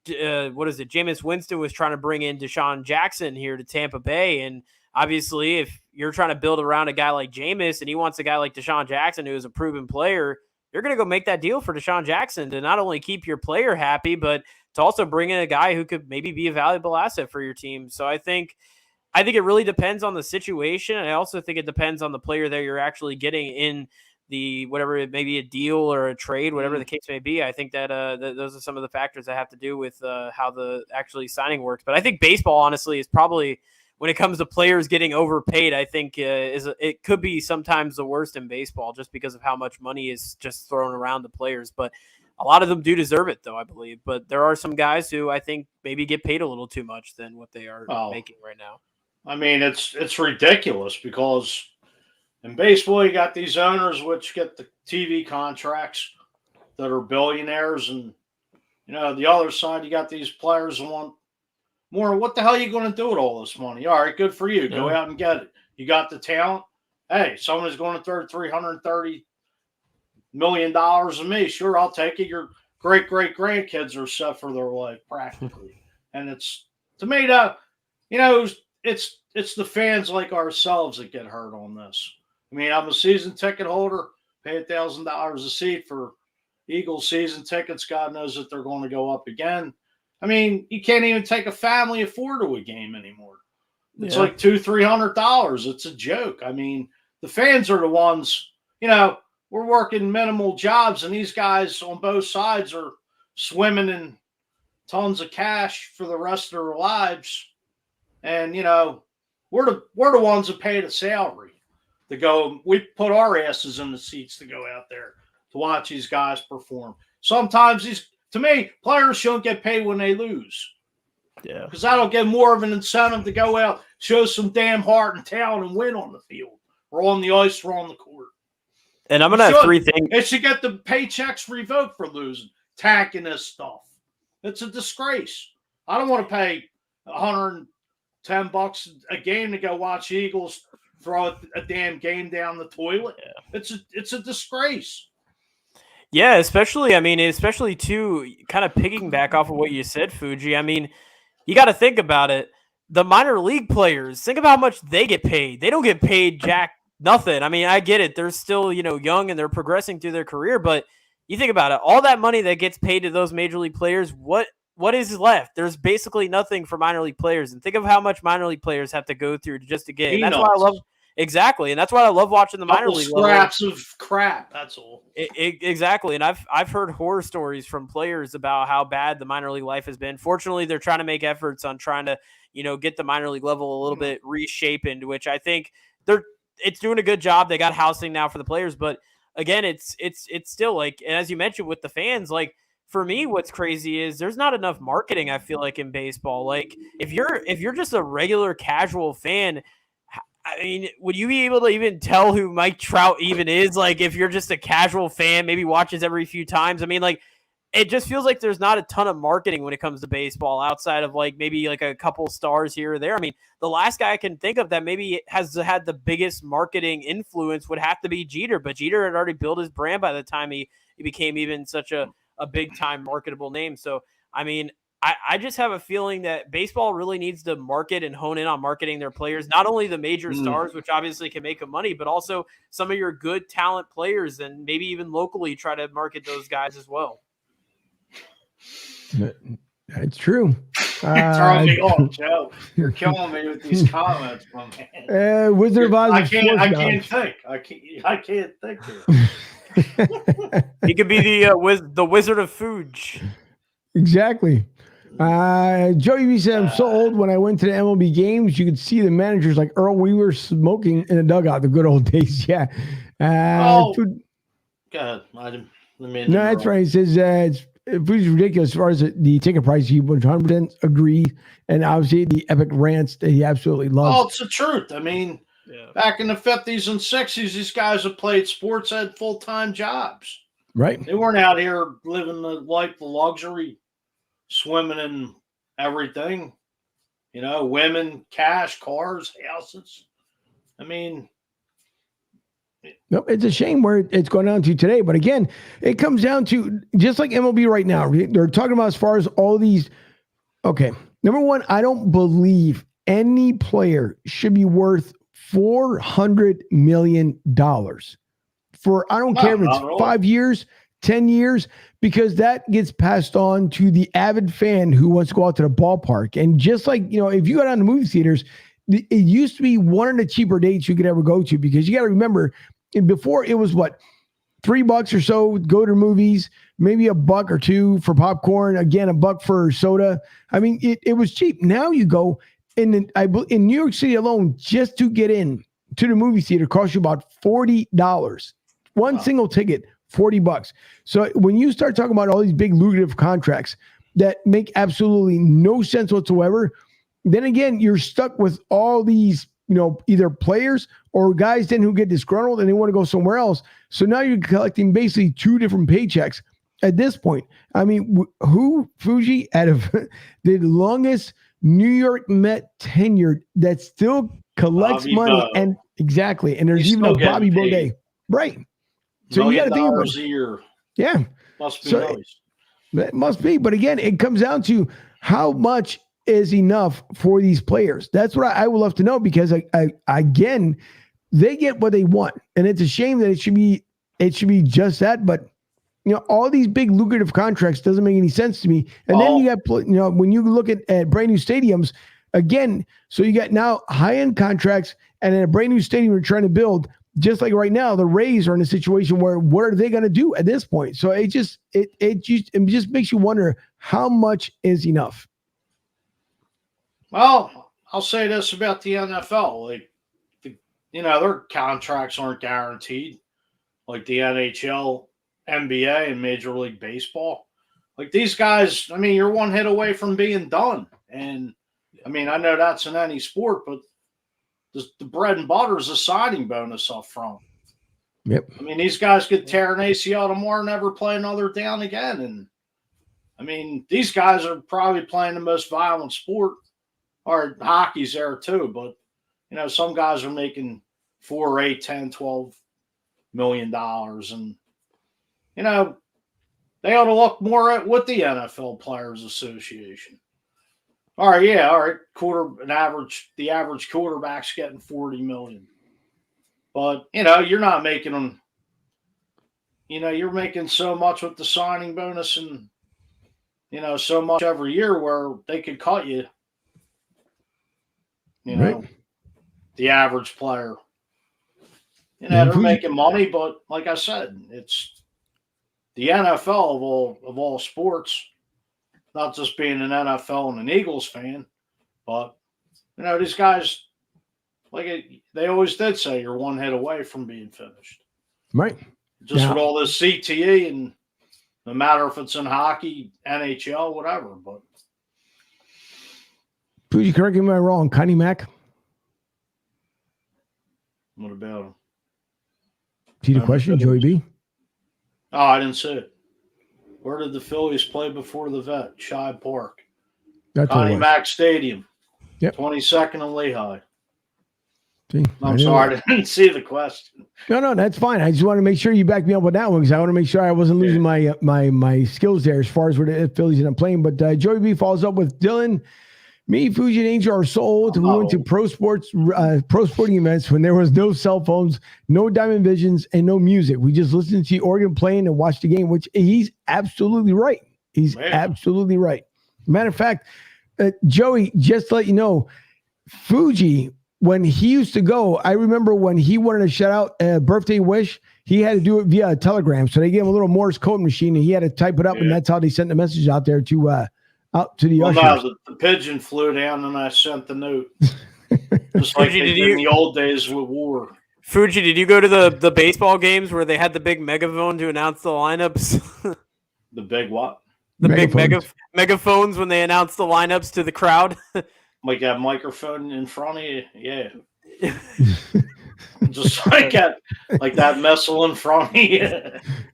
Jameis Winston was trying to bring in Deshaun Jackson here to Tampa Bay. And obviously, if you're trying to build around a guy like Jameis and he wants a guy like Deshaun Jackson, who is a proven player, you're going to go make that deal for Deshaun Jackson to not only keep your player happy, but to also bring in a guy who could maybe be a valuable asset for your team. So I think it really depends on the situation. And I also think it depends on the player that you're actually getting in the, whatever it may be, a deal or a trade, whatever the case may be. I think that those are some of the factors that have to do with how the actually signing works. But I think baseball, honestly, is probably, when it comes to players getting overpaid, I think it could be sometimes the worst in baseball, just because of how much money is just thrown around the players. But a lot of them do deserve it, though, I believe. But there are some guys who I think maybe get paid a little too much than what they are making right now. I mean, it's ridiculous, because in baseball you got these owners which get the TV contracts that are billionaires, and the other side you got these players who want more. What the hell are you going to do with all this money? All right, good for you. Go out and get it. You got the talent. Hey, someone's going to throw $330 million at me. Sure, I'll take it. Your great grandkids are set for their life practically. And it's, to me, it's the fans like ourselves that get hurt on this. I mean, I'm a season ticket holder, pay $1,000 a seat for Eagles season tickets. God knows that they're going to go up again. I mean, you can't even take a family of four to a game anymore. It's like $200-$300. It's a joke. I mean, the fans are the ones, we're working minimal jobs, and these guys on both sides are swimming in tons of cash for the rest of their lives. And, we're the ones that pay the salary to go. We put our asses in the seats to go out there to watch these guys perform. Sometimes to me, players shouldn't get paid when they lose. Yeah. Because that'll give more of an incentive to go out, show some damn heart and talent, and win on the field or on the ice or on the court. And I'm going to have three things. They should get the paychecks revoked for losing, tanking this stuff. It's a disgrace. I don't want to pay $110 a game to go watch Eagles throw a damn game down the toilet. Yeah. It's a disgrace. Yeah, especially too, kind of picking back off of what you said, Fuji. I mean, you got to think about it. The minor league players, think about how much they get paid. They don't get paid jack nothing. I mean, I get it. They're still, young and they're progressing through their career. But you think about it, all that money that gets paid to those major league players, what is left? There's basically nothing for minor league players. And think of how much minor league players have to go through just to get. And that's why I love. Exactly, and that's why I love watching the minor league scraps of crap. That's all. Exactly, and I've heard horror stories from players about how bad the minor league life has been. Fortunately, they're trying to make efforts on trying to get the minor league level a little bit reshapened, which I think it's doing a good job. They got housing now for the players, but again, it's still like, and as you mentioned with the fans, like for me, what's crazy is there's not enough marketing, I feel like, in baseball. Like if you're just a regular casual fan, I mean, would you be able to even tell who Mike Trout even is? Like if you're just a casual fan, maybe watches every few times. I mean, like it just feels like there's not a ton of marketing when it comes to baseball outside of like maybe like a couple stars here or there. I mean, the last guy I can think of that maybe has had the biggest marketing influence would have to be Jeter, but Jeter had already built his brand by the time he became even such a big time marketable name. So, I mean, I just have a feeling that baseball really needs to market and hone in on marketing their players, not only the major stars, which obviously can make them money, but also some of your good talent players and maybe even locally try to market those guys as well. It's true. Throwing me off, Joe. You're killing me with these comments, my man. Wizard of Oz. I can't think. I can't think here. He could be the Wizard of Fuge. Exactly. Joey B said, I'm so old. When I went to the MLB games, you could see the managers like Earl Weaver smoking in the dugout. The good old days. Yeah. Go ahead. No, that's right. He says Fuji's ridiculous as far as the ticket price. He 100% agree, and obviously the epic rants that he absolutely loves. Oh, it's the truth. I mean, back in the 50s and 60s, these guys that played sports had full-time jobs. Right. They weren't out here living the life of luxury, swimming in everything. You know, women, cash, cars, houses. I mean, no, it's a shame where it's going down to today. But again, it comes down to just like MLB right now. They're talking about as far as all these. Okay. Number one, I don't believe any player should be worth $400 million for, I don't care if it's 5 years, 10 years, because that gets passed on to the avid fan who wants to go out to the ballpark. And just like, you know, if you go down to movie theaters, it used to be one of the cheaper dates you could ever go to, because you got to remember, before it was what, $3 or so, go to movies, maybe $1 or $2 for popcorn, again, $1 for soda. I mean, it was cheap. Now you go in New York City alone, just to get in to the movie theater costs you about $40. One single ticket, $40. So when you start talking about all these big lucrative contracts that make absolutely no sense whatsoever, then again, you're stuck with all these, you know, either players or guys then who get disgruntled and they want to go somewhere else. So now you're collecting basically two different paychecks at this point. I mean, Fuji, out of the longest New York Met tenured that still collects Bobby money Bo. and exactly. And there's He's even a still Bobby getting Boudet. paid. Right. So you got to think about $1 million a year. Yeah. Must be So nice. That must be. But again, it comes down to how much is enough for these players. That's what I would love to know, because again, they get what they want. And it's a shame that it should be just that. But you know, all these big lucrative contracts doesn't make any sense to me. And then you got, you know, when you look at brand new stadiums, again, so you got now high-end contracts and then a brand new stadium you're trying to build. Just like right now, the Rays are in a situation where what are they going to do at this point? So it just makes you wonder how much is enough. Well, I'll say this about the NFL. Like, you know, their contracts aren't guaranteed like the NHL, NBA, and Major League Baseball. Like these guys, I mean, you're one hit away from being done. And, I mean, I know that's in any sport, but the bread and butter is a signing bonus up front. Yep. I mean, these guys could tear an ACL tomorrow and never play another down again. And, I mean, these guys are probably playing the most violent sport. Or hockey's there too, but you know, some guys are making $4, $8, $10, $12 million, and you know, they ought to look more at what the NFL Players Association. All right, the average quarterback's getting $40 million, but you know, you're not making them. You know, you're making so much with the signing bonus, and you know, so much every year where they could cut you. You know, right. The average player. You know, they're making money, but like I said, it's the NFL of all sports. Not just being an NFL and an Eagles fan, but you know, these guys, they always did say, you're one hit away from being finished. Right. Just with all this CTE and No matter if it's in hockey, NHL, whatever. But Fuji, correct me if I'm wrong. Connie Mack. what about him? See the question, Joey B? Oh, I didn't see it. Where did the Phillies play before the Vet? Shibe Park. That's Connie Mack Stadium. Yep. 22nd and Lehigh. See, I'm sorry, I didn't see the question. No, that's fine. I just want to make sure you back me up with that one because I want to make sure I wasn't losing my skills there as far as where the Phillies end up playing. But Joey B follows up with Dylan. Me, Fuji, and Angel are so old. We went to pro sporting events when there was no cell phones, no Diamond Visions, and no music. We just listened to Oregon playing and watched the game, which he's absolutely right. He's absolutely right. Matter of fact, Joey, just to let you know, Fuji, when he used to go, I remember when he wanted to shout out a birthday wish, he had to do it via a telegram. So they gave him a little Morse code machine, and he had to type it up, and that's how they sent the message out there to out to the ushers. No, the pigeon flew down, and I sent the note. Just like they did in the old days with war. Fuji, did you go to the baseball games where they had the big megaphone to announce the lineups? The big what? The megaphones. Big megaphones when they announced the lineups to the crowd. Like that microphone in front of you, yeah. Just like that missile in front of you.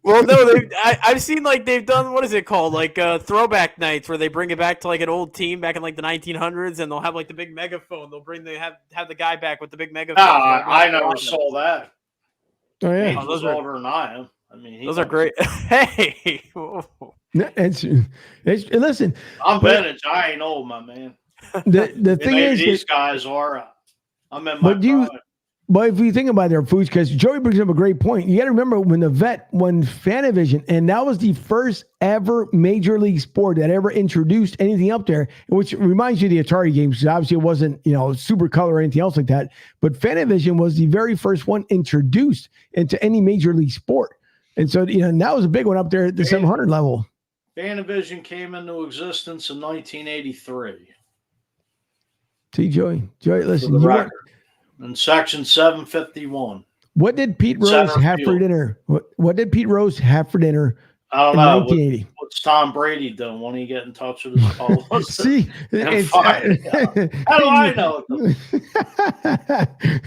Well, no, I've seen like they've done, what is it called? Like throwback nights where they bring it back to like an old team back in like the 1900s, and they'll have like the big megaphone. They'll have the guy back with the big megaphone. I never saw that. Oh yeah, he was older than I am. I mean, those are great. Hey, it's listen. I'm vintage. I ain't old, my man. The thing is, these guys are. I'm in my prime. But if you think about their foods, because Joey brings up a great point, you got to remember when the Vet won Fanavision, and that was the first ever major league sport that ever introduced anything up there, which reminds you of the Atari games, because obviously it wasn't, Super Color or anything else like that. But Fanavision was the very first one introduced into any major league sport. And so, and that was a big one up there at the 700 level. Fanavision came into existence in 1983. See, Joey, listen, in section 751. What did Pete Rose have for dinner? What did Pete Rose have for dinner? I don't know. 1980? What's Tom Brady doing? Won't he get in touch with his police? See, how do I know?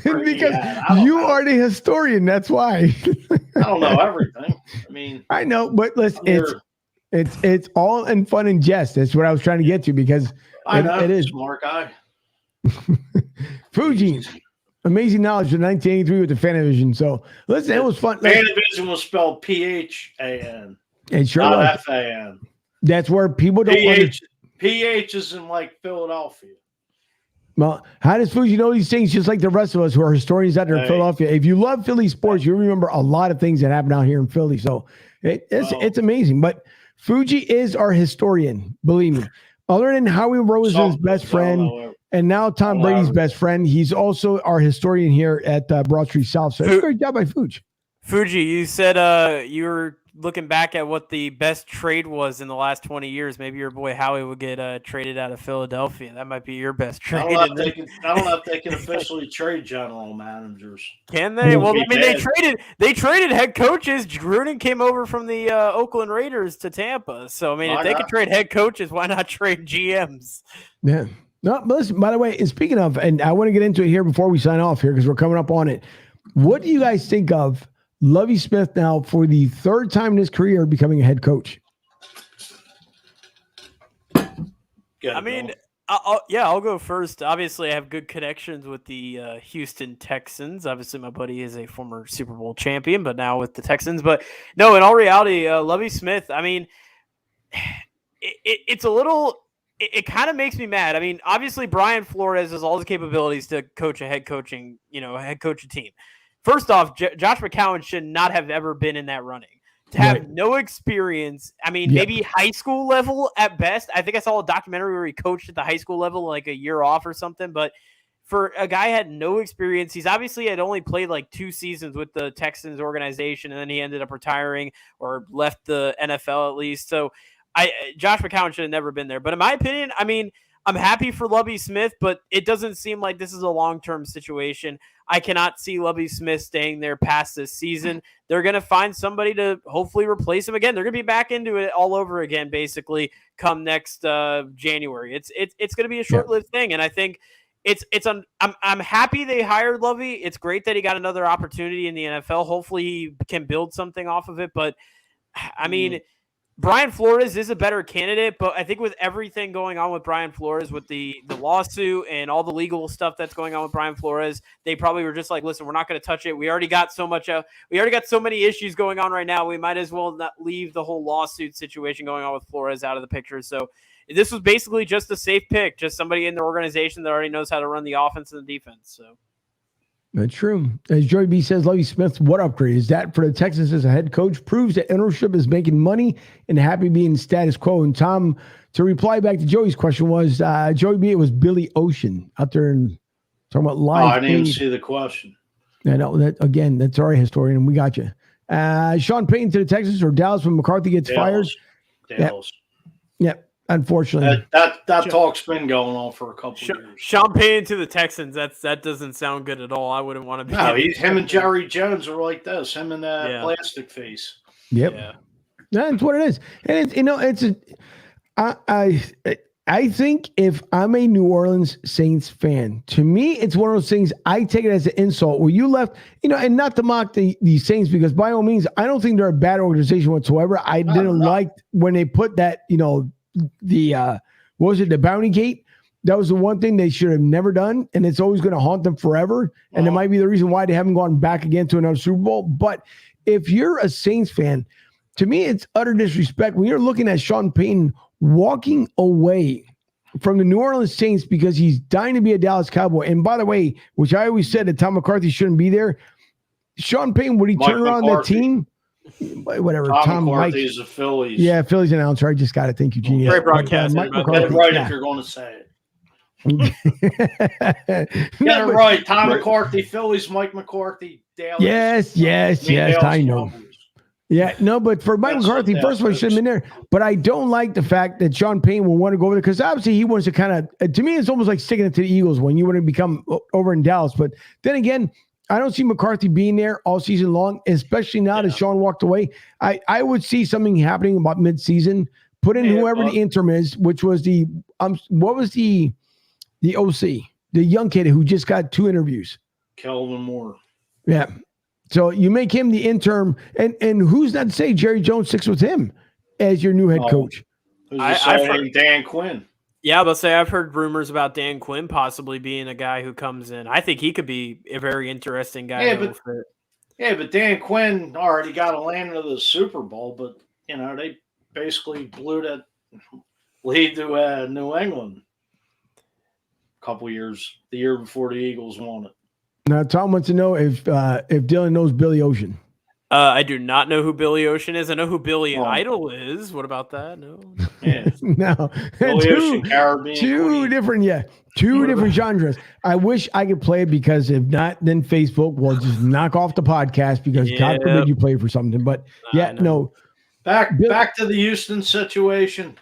Because you are the historian. That's why. I don't know everything. I mean, I know, but listen, it's all in fun and jest. That's what I was trying to get to, because I know it is smart guy. Fuji. Amazing knowledge of 1983 with the Fanavision. So listen, it was fun. Fanavision was spelled PHAN. It sure not was. FAN. That's where people don't PH is in like Philadelphia. Well, how does Fuji know these things just like the rest of us who are historians out there in Philadelphia? If you love Philly sports, you remember a lot of things that happen out here in Philly. So it's amazing. But Fuji is our historian, believe me. Other than Howie Roseman's best friend, and now Tom Brady's best friend, he's also our historian here at Broad Street South. So it's a great job by Fuji. Fuji, you said you were looking back at what the best trade was in the last 20 years. Maybe your boy Howie would get traded out of Philadelphia. That might be your best trade. I don't know if they can officially trade general managers. Can they? Well, I mean, they traded head coaches. Gruden came over from the Oakland Raiders to Tampa. So, I mean, if they could trade head coaches, why not trade GMs? Yeah. No, but listen, by the way, and speaking of, and I want to get into it here before we sign off here because we're coming up on it. What do you guys think of Lovie Smith now for the third time in his career becoming a head coach? I mean, I'll go first. Obviously, I have good connections with the Houston Texans. Obviously, my buddy is a former Super Bowl champion, but now with the Texans. But no, in all reality, Lovie Smith, I mean, it's a little... It kind of makes me mad. I mean, obviously, Brian Flores has all the capabilities to coach a head coach a team. First off, Josh McCown should not have ever been in that running. To have no experience, I mean, maybe high school level at best. I think I saw a documentary where he coached at the high school level, like a year off or something. But for a guy had no experience, he's obviously had only played like 2 seasons with the Texans organization, and then he ended up retiring or left the NFL at least. So Josh McCown should have never been there. But in my opinion, I mean, I'm happy for Lovie Smith, but it doesn't seem like this is a long-term situation. I cannot see Lovie Smith staying there past this season. They're going to find somebody to hopefully replace him again. They're going to be back into it all over again, basically, come next January. It's going to be a short-lived thing, and I think I'm happy they hired Lovie. It's great that he got another opportunity in the NFL. Hopefully, he can build something off of it. But I mean, Brian Flores is a better candidate, but I think with everything going on with Brian Flores, with the lawsuit and all the legal stuff that's going on with Brian Flores, they probably were just like, listen, we're not going to touch it. We already got so many issues going on right now. We might as well not leave the whole lawsuit situation going on with Flores out of the picture. So this was basically just a safe pick, just somebody in the organization that already knows how to run the offense and the defense. So. That's true. As Joey B says, Lovie Smith, what upgrade is that for the Texans as a head coach? Proves that ownership is making money and happy being status quo. And Tom, to reply back to Joey's question was, Joey B, it was Billy Ocean out there and talking about live. I didn't even see the question. I know that again. That's our historian, and we got you. Sean Payton to the Texans or Dallas when McCarthy gets fired. Dallas. Yep. Unfortunately, that talk's been going on for a couple of years. Sean Payton to the Texans. That doesn't sound good at all. I wouldn't want to be. No, him and Jerry Jones are like this. Him and that plastic face. Yep. Yeah. That's what it is. And I think if I'm a New Orleans Saints fan, to me, it's one of those things I take it as an insult where you left, and not to mock the Saints, because by all means, I don't think they're a bad organization whatsoever. I didn't like when they put that, the bounty gate. That was the one thing they should have never done, and it's always going to haunt them forever. And it might be the reason why they haven't gone back again to another Super Bowl. But if you're a Saints fan, to me, it's utter disrespect when you're looking at Sean Payton walking away from the New Orleans Saints because he's dying to be a Dallas Cowboy. And by the way, which I always said that Tom McCarthy shouldn't be there. Sean Payton, would he turn around that team? Whatever. Tom McCarthy is a Phillies. Yeah, Phillies announcer. I just got it. Thank you, Genius. Great broadcast. Get it right if you're going to say it. Get it right. Tom McCarthy, Phillies, Mike McCarthy, Dallas. Yes. I know. Yeah, no, but for Mike McCarthy, first of all, he should have been there. But I don't like the fact that Sean Payton will want to go over there because obviously he wants to kind of, to me, it's almost like sticking it to the Eagles when you want to become over in Dallas. But then again, I don't see McCarthy being there all season long, especially now that Sean walked away. I would see something happening about midseason. Put in whoever the interim is, which was the what was the OC, the young kid who just got 2 interviews. Kelvin Moore. Yeah. So you make him the interim, and who's not to say Jerry Jones sticks with him as your new head coach? I've heard Dan Quinn. Yeah, but I've heard rumors about Dan Quinn possibly being a guy who comes in. I think he could be a very interesting guy. But Dan Quinn already got a land to the Super Bowl, but they basically blew that lead to New England a couple years, the year before the Eagles won it. Now, Tom wants to know if Dylan knows Billy Ocean. I do not know who Billy Ocean is. I know who Billy Idol is. What about that? No. Yeah. No. Billy Ocean, Caribbean. Two different genres. I wish I could play it because if not, then Facebook will just knock off the podcast because God forbid you play for something. But no. Back to the Houston situation.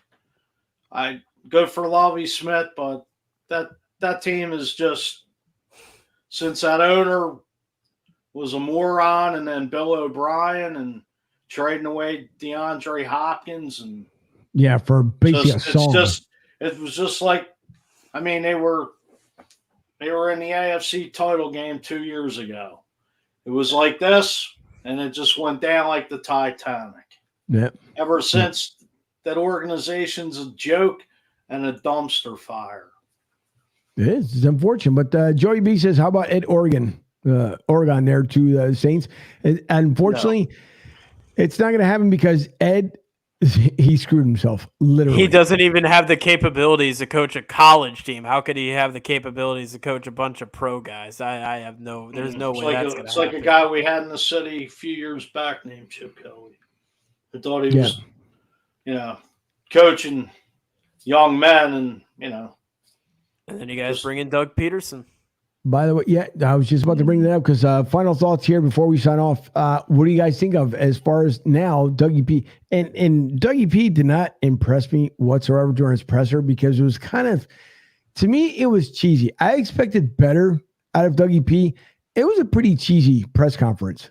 Good for Lovie Smith, but that team is just, since that owner was a moron, and then Bill O'Brien and trading away DeAndre Hopkins, and for basically a song. It was just like, they were in the AFC title game 2 years ago. It was like this, and it just went down like the Titanic. Yeah. Ever since, that organization's a joke and a dumpster fire. It is. It's unfortunate. But Joey B says, how about Ed Oregon there to the Saints? And unfortunately, it's not going to happen because Ed, he screwed himself, literally. He doesn't even have the capabilities to coach a college team. How could he have the capabilities to coach a bunch of pro guys? There's no way that's going to happen. It's like a guy we had in the city a few years back named Chip Kelly. I thought he was, coaching young men and. And then you guys bring in Doug Peterson. By the way, I was just about to bring that up because final thoughts here before we sign off. What do you guys think of as far as now Dougie P? And Dougie P did not impress me whatsoever during his presser because it was kind of, to me, it was cheesy. I expected better out of Dougie P. it was a pretty cheesy press conference.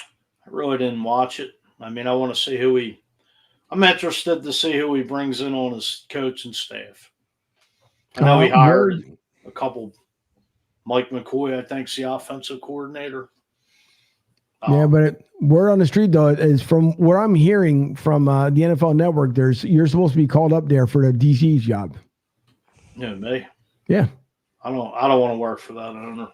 I really didn't watch it. I mean, I want to see I'm interested to see who he brings in on his coaching staff. I know he hired a couple. Mike McCoy, I think, is the offensive coordinator. Yeah, but word on the street, though, is from what I'm hearing from the NFL Network, you're supposed to be called up there for the DC's job. Yeah, me. Yeah. I don't want to work for that owner.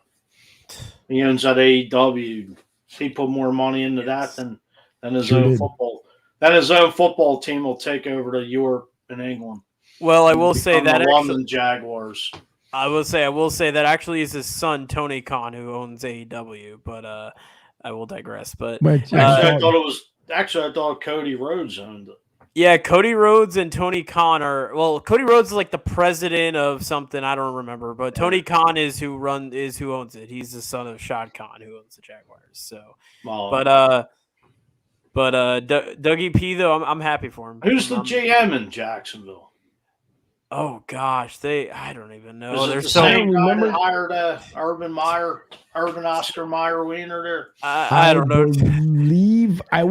He owns that AEW. He put more money into that than his own football. Then his own football team will take over to Europe and England. Well, I will say that the London Jaguars. I will say that actually is his son Tony Khan who owns AEW, but I will digress. But I thought Cody Rhodes owned it. Yeah, Cody Rhodes and Tony Khan Cody Rhodes is like the president of something, I don't remember, but Tony Khan is who owns it. He's the son of Shad Khan who owns the Jaguars. So, Dougie P though, I'm happy for him. Who's the GM in Jacksonville? Oh gosh, I don't even know. There's the same guy that hired Urban Oscar Meyer Wiener there. I don't know. I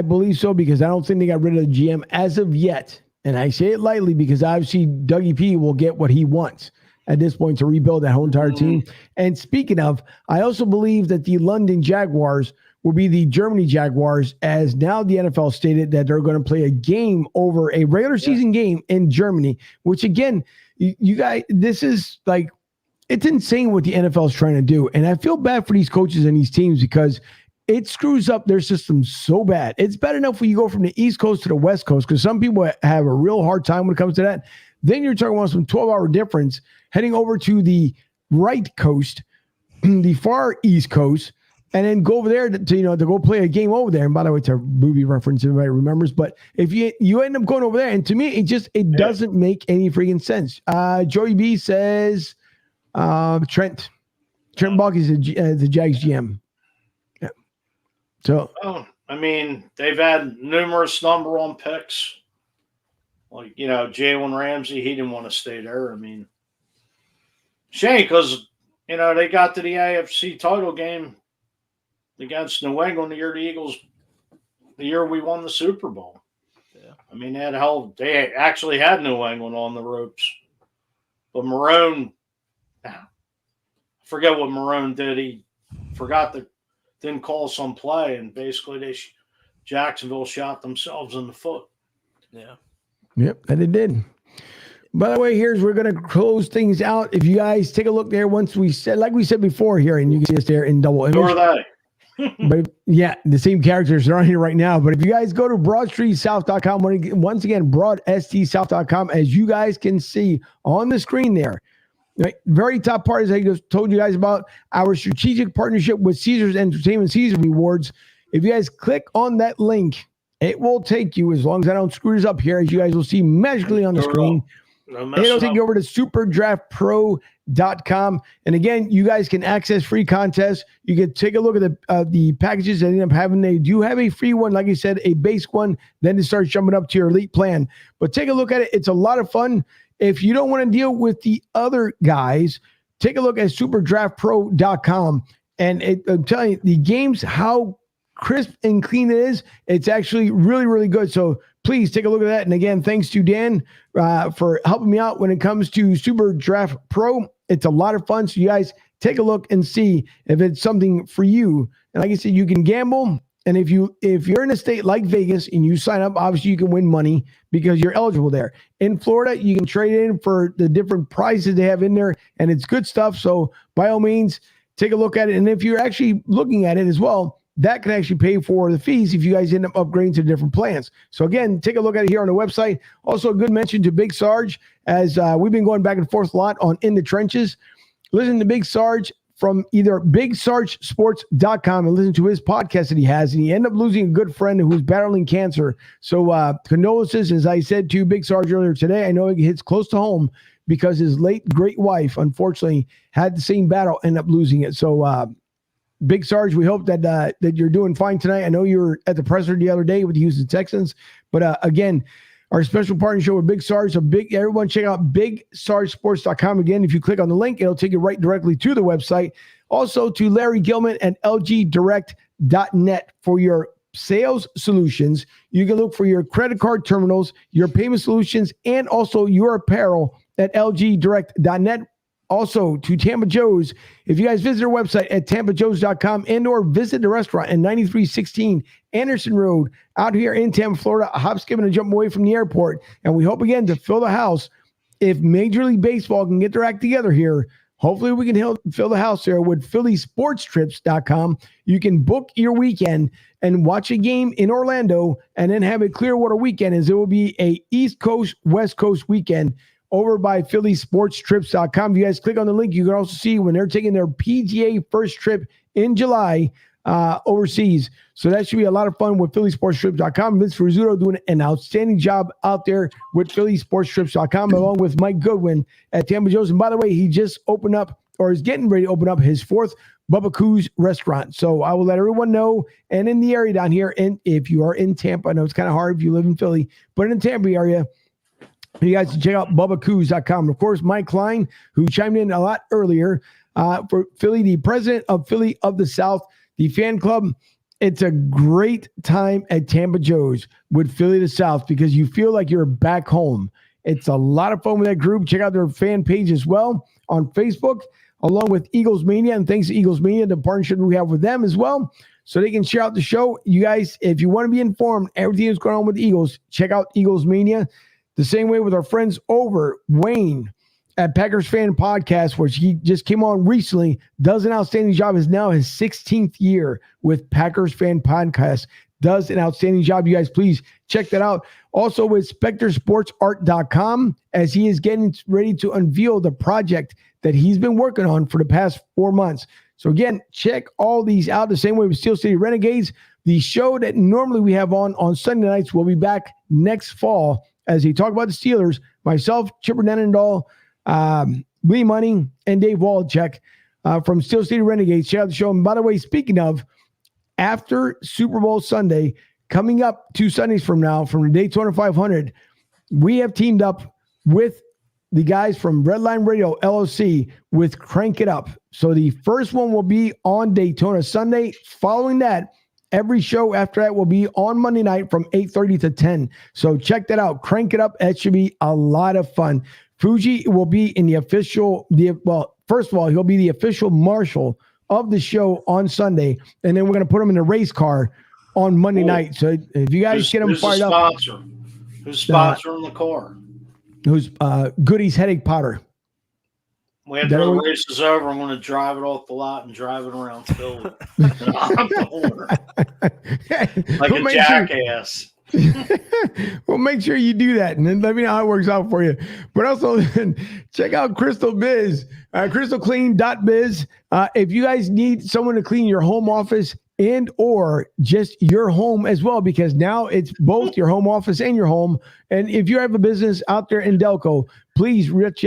believe so because I don't think they got rid of the GM as of yet. And I say it lightly because obviously Dougie P will get what he wants at this point to rebuild that whole entire team. And speaking of, I also believe that the London Jaguars will be the Germany Jaguars, as now the NFL stated that they're going to play a game over a regular season game in Germany, which again, you guys, this is like, it's insane what the NFL is trying to do. And I feel bad for these coaches and these teams because it screws up their system so bad. It's bad enough when you go from the East Coast to the West Coast because some people have a real hard time when it comes to that. Then you're talking about some 12-hour difference heading over to the right coast, the far East Coast, and then go over there to go play a game over there. And by the way, it's a movie reference, everybody remembers. But if you end up going over there, and to me, it doesn't make any freaking sense. Joey B says Trent Baalke is the Jags GM. Yeah. So, I mean, they've had numerous number one picks. Like, Jalen Ramsey, he didn't want to stay there. I mean, shame because, they got to the AFC title game against New England the year we won the Super Bowl. Yeah. I mean, they actually had New England on the ropes. But Marone, I forget what Marone did. He didn't call some play, and basically Jacksonville shot themselves in the foot. Yeah. Yep, and it did. By the way, we're going to close things out. If you guys take a look there, like we said before here, and you can see us there in double image. Who are they? But yeah, the same characters are on here right now. But if you guys go to broadstreetsouth.com, once again, broadstsouth.com, as you guys can see on the screen there, right, very top part is I just told you guys about our strategic partnership with Caesars Entertainment, Caesar Rewards. If you guys click on that link, it will take you, as long as I don't screw this up here, as you guys will see magically on the screen, it'll take you over to superdraftpro.com. And again, you guys can access free contests. You can take a look at the packages that end up having. They do have a free one, like I said, a basic one. Then it starts jumping up to your elite plan. But take a look at it. It's a lot of fun. If you don't want to deal with the other guys, take a look at superdraftpro.com. And I'm telling you, the games, how crisp and clean it is, it's actually really, really good. So please take a look at that. And again, thanks to Dan for helping me out when it comes to Super Draft Pro. It's a lot of fun. So you guys take a look and see if it's something for you. And like I said, you can gamble. And if you're in a state like Vegas and you sign up, obviously you can win money because you're eligible there. In Florida, you can trade in for the different prizes they have in there, and it's good stuff. So by all means, take a look at it. And if you're actually looking at it as well, that can actually pay for the fees if you guys end up upgrading to different plans. So again, take a look at it here on the website. Also, a good mention to Big Sarge, as we've been going back and forth a lot on In the Trenches. Listen to Big Sarge from either BigSargeSports.com and listen to his podcast that he has. And he ended up losing a good friend who's battling cancer. So condolences, as I said to Big Sarge earlier today. I know it hits close to home because his late great wife, unfortunately, had the same battle, ended up losing it. So Big Sarge, we hope that you're doing fine tonight. I know you were at the presser the other day with the Houston Texans, but again, our special partnership with Big Sarge. So everyone check out BigSargeSports.com. Again, if you click on the link, it'll take you right directly to the website. Also to Larry Gilman at lgdirect.net for your sales solutions. You can look for your credit card terminals, your payment solutions, and also your apparel at lgdirect.net. Also to Tampa Joe's, if you guys visit our website at tampajoes.com and or visit the restaurant at 9316 Anderson Road out here in Tampa, Florida, a hop, skip, and a jump away from the airport. And we hope again to fill the house. If Major League Baseball can get their act together here, hopefully we can fill the house there with phillysportstrips.com. You can book your weekend and watch a game in Orlando and then have a Clearwater weekend, as it will be a East Coast, West Coast weekend over by phillysportstrips.com. If you guys click on the link, you can also see when they're taking their PGA first trip in July overseas. So that should be a lot of fun with phillysportstrips.com. Vince Rizzuto doing an outstanding job out there with phillysportstrips.com, along with Mike Goodwin at Tampa Joe's. And by the way, he just opened up, or is getting ready to open up, his 4th Bubba Coos restaurant. So I will let everyone know, and in the area down here, and if you are in Tampa, I know it's kind of hard if you live in Philly, but in the Tampa area, you guys can check out BubbaCoos.com. Of course, Mike Klein, who chimed in a lot earlier for Philly, the president of Philly of the South, the fan club. It's a great time at Tampa Joe's with Philly of the South because you feel like you're back home. It's a lot of fun with that group. Check out their fan page as well on Facebook, along with Eagles Mania. And thanks to Eagles Mania, the partnership we have with them as well, so they can share out the show. You guys, if you want to be informed, everything that's going on with the Eagles, check out Eagles Mania. The same way with our friends over Wayne at Packers Fan Podcast, which he just came on recently, does an outstanding job. Is now his 16th year with Packers Fan Podcast. Does an outstanding job. You guys, please check that out. Also with SpecterSportsArt.com, as he is getting ready to unveil the project that he's been working on for the past 4 months. So again, check all these out. The same way with Steel City Renegades. The show that normally we have on Sunday nights will be back next fall as he talk about the Steelers. Myself, Chipper Nenendahl, Lee Money, and Dave Walchek from Steel City Renegades. Check out the show. And by the way, speaking of, after Super Bowl Sunday, coming up 2 Sundays from now, from the Daytona 500, we have teamed up with the guys from Redline Radio LLC with Crank It Up. So the first one will be on Daytona Sunday. Following that, every show after that will be on Monday night from 8:30 to 10. So check that out. Crank It Up. That should be a lot of fun. Fuji will be in the official, first of all, he'll be the official marshal of the show on Sunday. And then we're going to put him in a race car on Monday night. So if you guys get him fired up. Who's sponsoring the car? Who's Goody's Headache Powder. When the race is over, I'm going to drive it off the lot and drive it around Philly. Like a jackass. Well, make sure you do that, and then let me know how it works out for you. But also, check out Crystal Biz, crystalclean.biz. If you guys need someone to clean your home office and or just your home as well, because now it's both your home office and your home. And if you have a business out there in Delco, please reach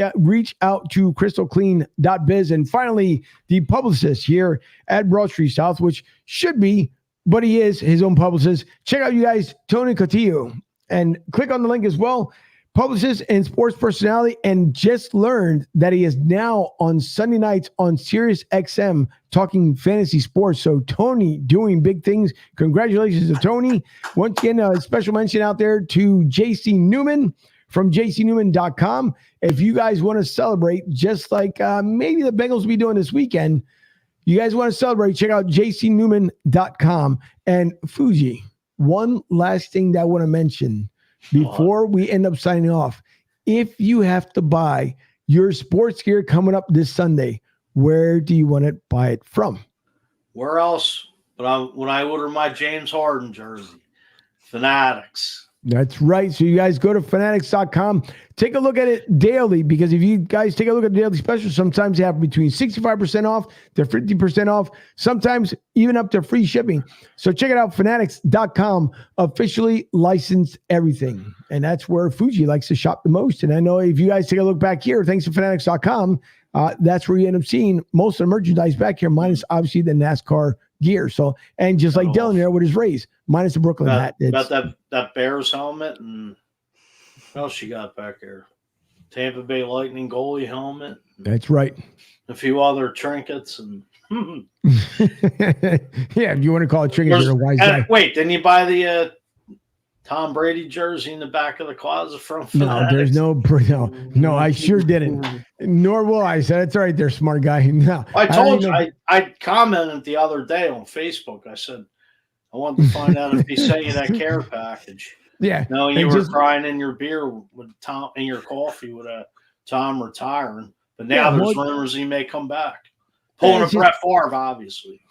out to crystalclean.biz. And finally, the publicist here at Broad Street South, which should be, but he is his own publicist. Check out, you guys, Tony Cotillo, and click on the link as well. Publicist and sports personality, and just learned that he is now on Sunday nights on Sirius XM talking fantasy sports. So Tony doing big things. Congratulations to Tony. Once again, a special mention out there to JC Newman from jcnewman.com. If you guys want to celebrate, just like maybe the Bengals will be doing this weekend, you guys want to celebrate, check out jcnewman.com. And Fuji, one last thing that I want to mention before we end up signing off. If you have to buy your sports gear coming up this Sunday, where do you want to buy it from? Where else? But when I order my James Harden jersey, Fanatics. That's right. So you guys go to fanatics.com. Take a look at it daily, because if you guys take a look at the daily special, sometimes they have between 65% off to 50% off, sometimes even up to free shipping. So check it out, fanatics.com, officially licensed everything. And that's where Fuji likes to shop the most. And I know if you guys take a look back here, thanks to fanatics.com, that's where you end up seeing most of the merchandise back here, minus obviously the NASCAR gear. So, and just like Dylan there with his Rays, minus the Brooklyn hat. About that Bears helmet, and what else you got back there? Tampa Bay Lightning goalie helmet. That's right. A few other trinkets, and Yeah, if you want to call it triggers, you're a wise guy. Wait, didn't you buy the Tom Brady jersey in the back of the closet from No, Fanatics? there's no, I sure didn't. Nor will I. So that's all right there, smart guy. No, I told you, I commented the other day on Facebook. I said, I wanted to find out if he sent you that care package. Yeah. No, you were crying in your beer with Tom, in your coffee with Tom retiring. But now there's rumors he may come back. Pulling a Brett Favre, obviously.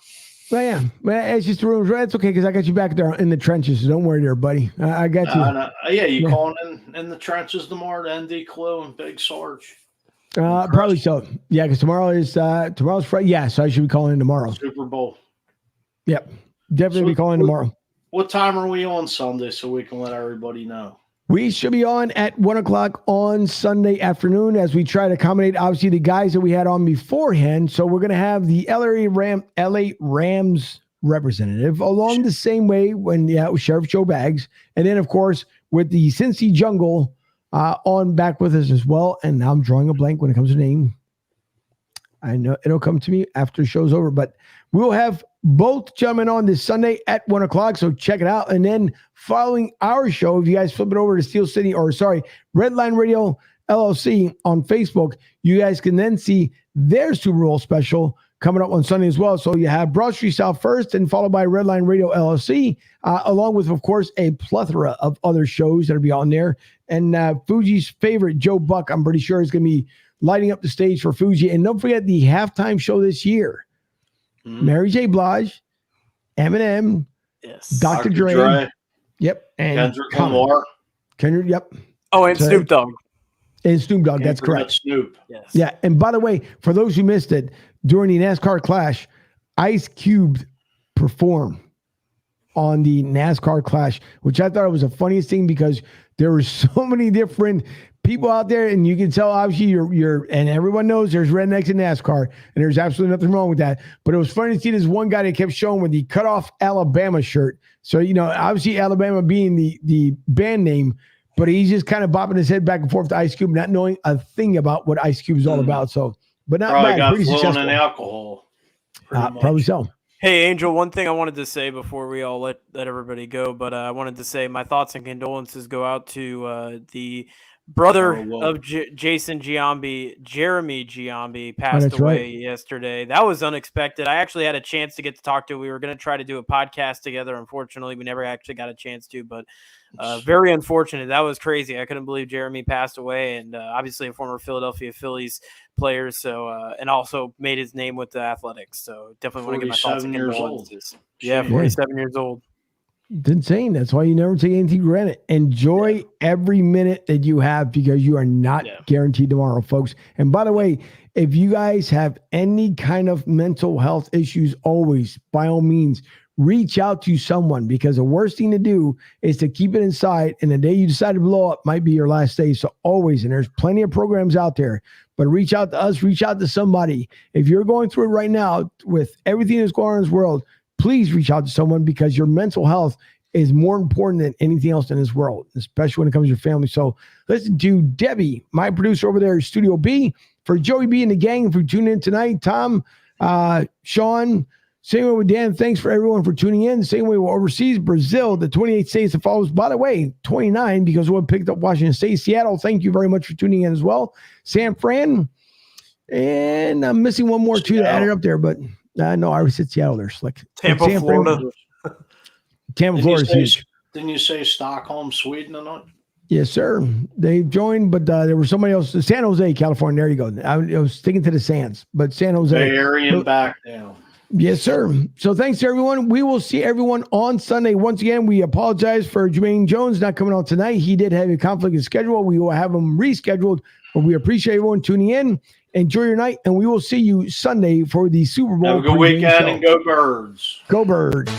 Well, yeah. Well, it's just rumors. That's okay because I got you back there in the trenches. So don't worry there, buddy. I got you. Yeah, you calling in the trenches tomorrow to ND Clue and Big Sarge? Probably so. Yeah, because tomorrow's Friday. Yeah, so I should be calling in tomorrow. Super Bowl. Yep. Definitely be calling tomorrow. What time are we on Sunday so we can let everybody know? We should be on at 1 o'clock on Sunday afternoon as we try to accommodate, obviously, the guys that we had on beforehand. So we're going to have the LA Rams representative along the same way with Sheriff Joe Baggs. And then, of course, with the Cincy Jungle on back with us as well. And now I'm drawing a blank when it comes to name. I know it'll come to me after the show's over, but we'll have both gentlemen on this Sunday at 1 o'clock. So check it out. And then following our show, if you guys flip it over to Redline Radio LLC on Facebook, you guys can then see their Super Bowl special coming up on Sunday as well. So you have Broad Street South first and followed by Redline Radio LLC, along with, of course, a plethora of other shows that'll be on there. And Fuji's favorite, Joe Buck, I'm pretty sure is going to be lighting up the stage for Fuji. And don't forget the halftime show this year. Mary J. Blige, Eminem, yes, Dr. Dre. Yep. And Kendrick Lamar. Kendrick, yep. Oh, and Snoop Dogg. And Snoop Dogg, that's correct. Snoop. Yes. Yeah. And by the way, for those who missed it, during the NASCAR Clash, Ice Cube performed on the NASCAR Clash, which I thought was the funniest thing because there were so many different people out there, and you can tell obviously you're and everyone knows there's rednecks in NASCAR, and there's absolutely nothing wrong with that. But it was funny to see this one guy that kept showing with the cut off Alabama shirt. So obviously Alabama being the band name, but he's just kind of bopping his head back and forth to Ice Cube, not knowing a thing about what Ice Cube is all about. So, but not probably bad. got Pretty successful. In alcohol. Probably so. Hey, Angel, one thing I wanted to say before we all let everybody go, but I wanted to say my thoughts and condolences go out to the brother of Jason Giambi, Jeremy Giambi, passed away yesterday. That was unexpected. I actually had a chance to get to talk to him. We were going to try to do a podcast together. Unfortunately, we never actually got a chance to, but very unfortunate. That was crazy. I couldn't believe Jeremy passed away, and obviously a former Philadelphia Phillies player, so and also made his name with the Athletics. So definitely want to get my thoughts and condolences. Yeah, 47 years old. It's insane. That's why you never take anything for granted. Enjoy every minute that you have because you are not guaranteed tomorrow, folks. And by the way, if you guys have any kind of mental health issues, always, by all means, reach out to someone because the worst thing to do is to keep it inside. And the day you decide to blow up might be your last day. So always, and there's plenty of programs out there, but reach out to us, reach out to somebody. If you're going through it right now with everything that's going on in this world, please reach out to someone because your mental health is more important than anything else in this world, especially when it comes to your family. So listen to Debbie, my producer over there at Studio B, for Joey B and the gang for tuning in tonight. Tom, Sean, same way with Dan. Thanks for everyone for tuning in. Same way with overseas, Brazil, the 28 states that follows. By the way, 29 because we picked up Washington State, Seattle. Thank you very much for tuning in as well. San Fran, and I'm missing one more too that added up there, but no, I already said Seattle. They're slick. Tampa, Florida. Tampa, Florida is huge. Didn't you say Stockholm, Sweden tonight? Yes, sir. They joined, but there was somebody else. San Jose, California. There you go. I was sticking to the Sands, but San Jose. Bay Area and back down. Yes, sir. So thanks to everyone. We will see everyone on Sunday. Once again, we apologize for Jumaine Jones not coming on tonight. He did have a conflict in schedule. We will have him rescheduled, but we appreciate everyone tuning in. Enjoy your night, and we will see you Sunday for the Super Bowl. Have a good weekend and go Birds. Go Birds.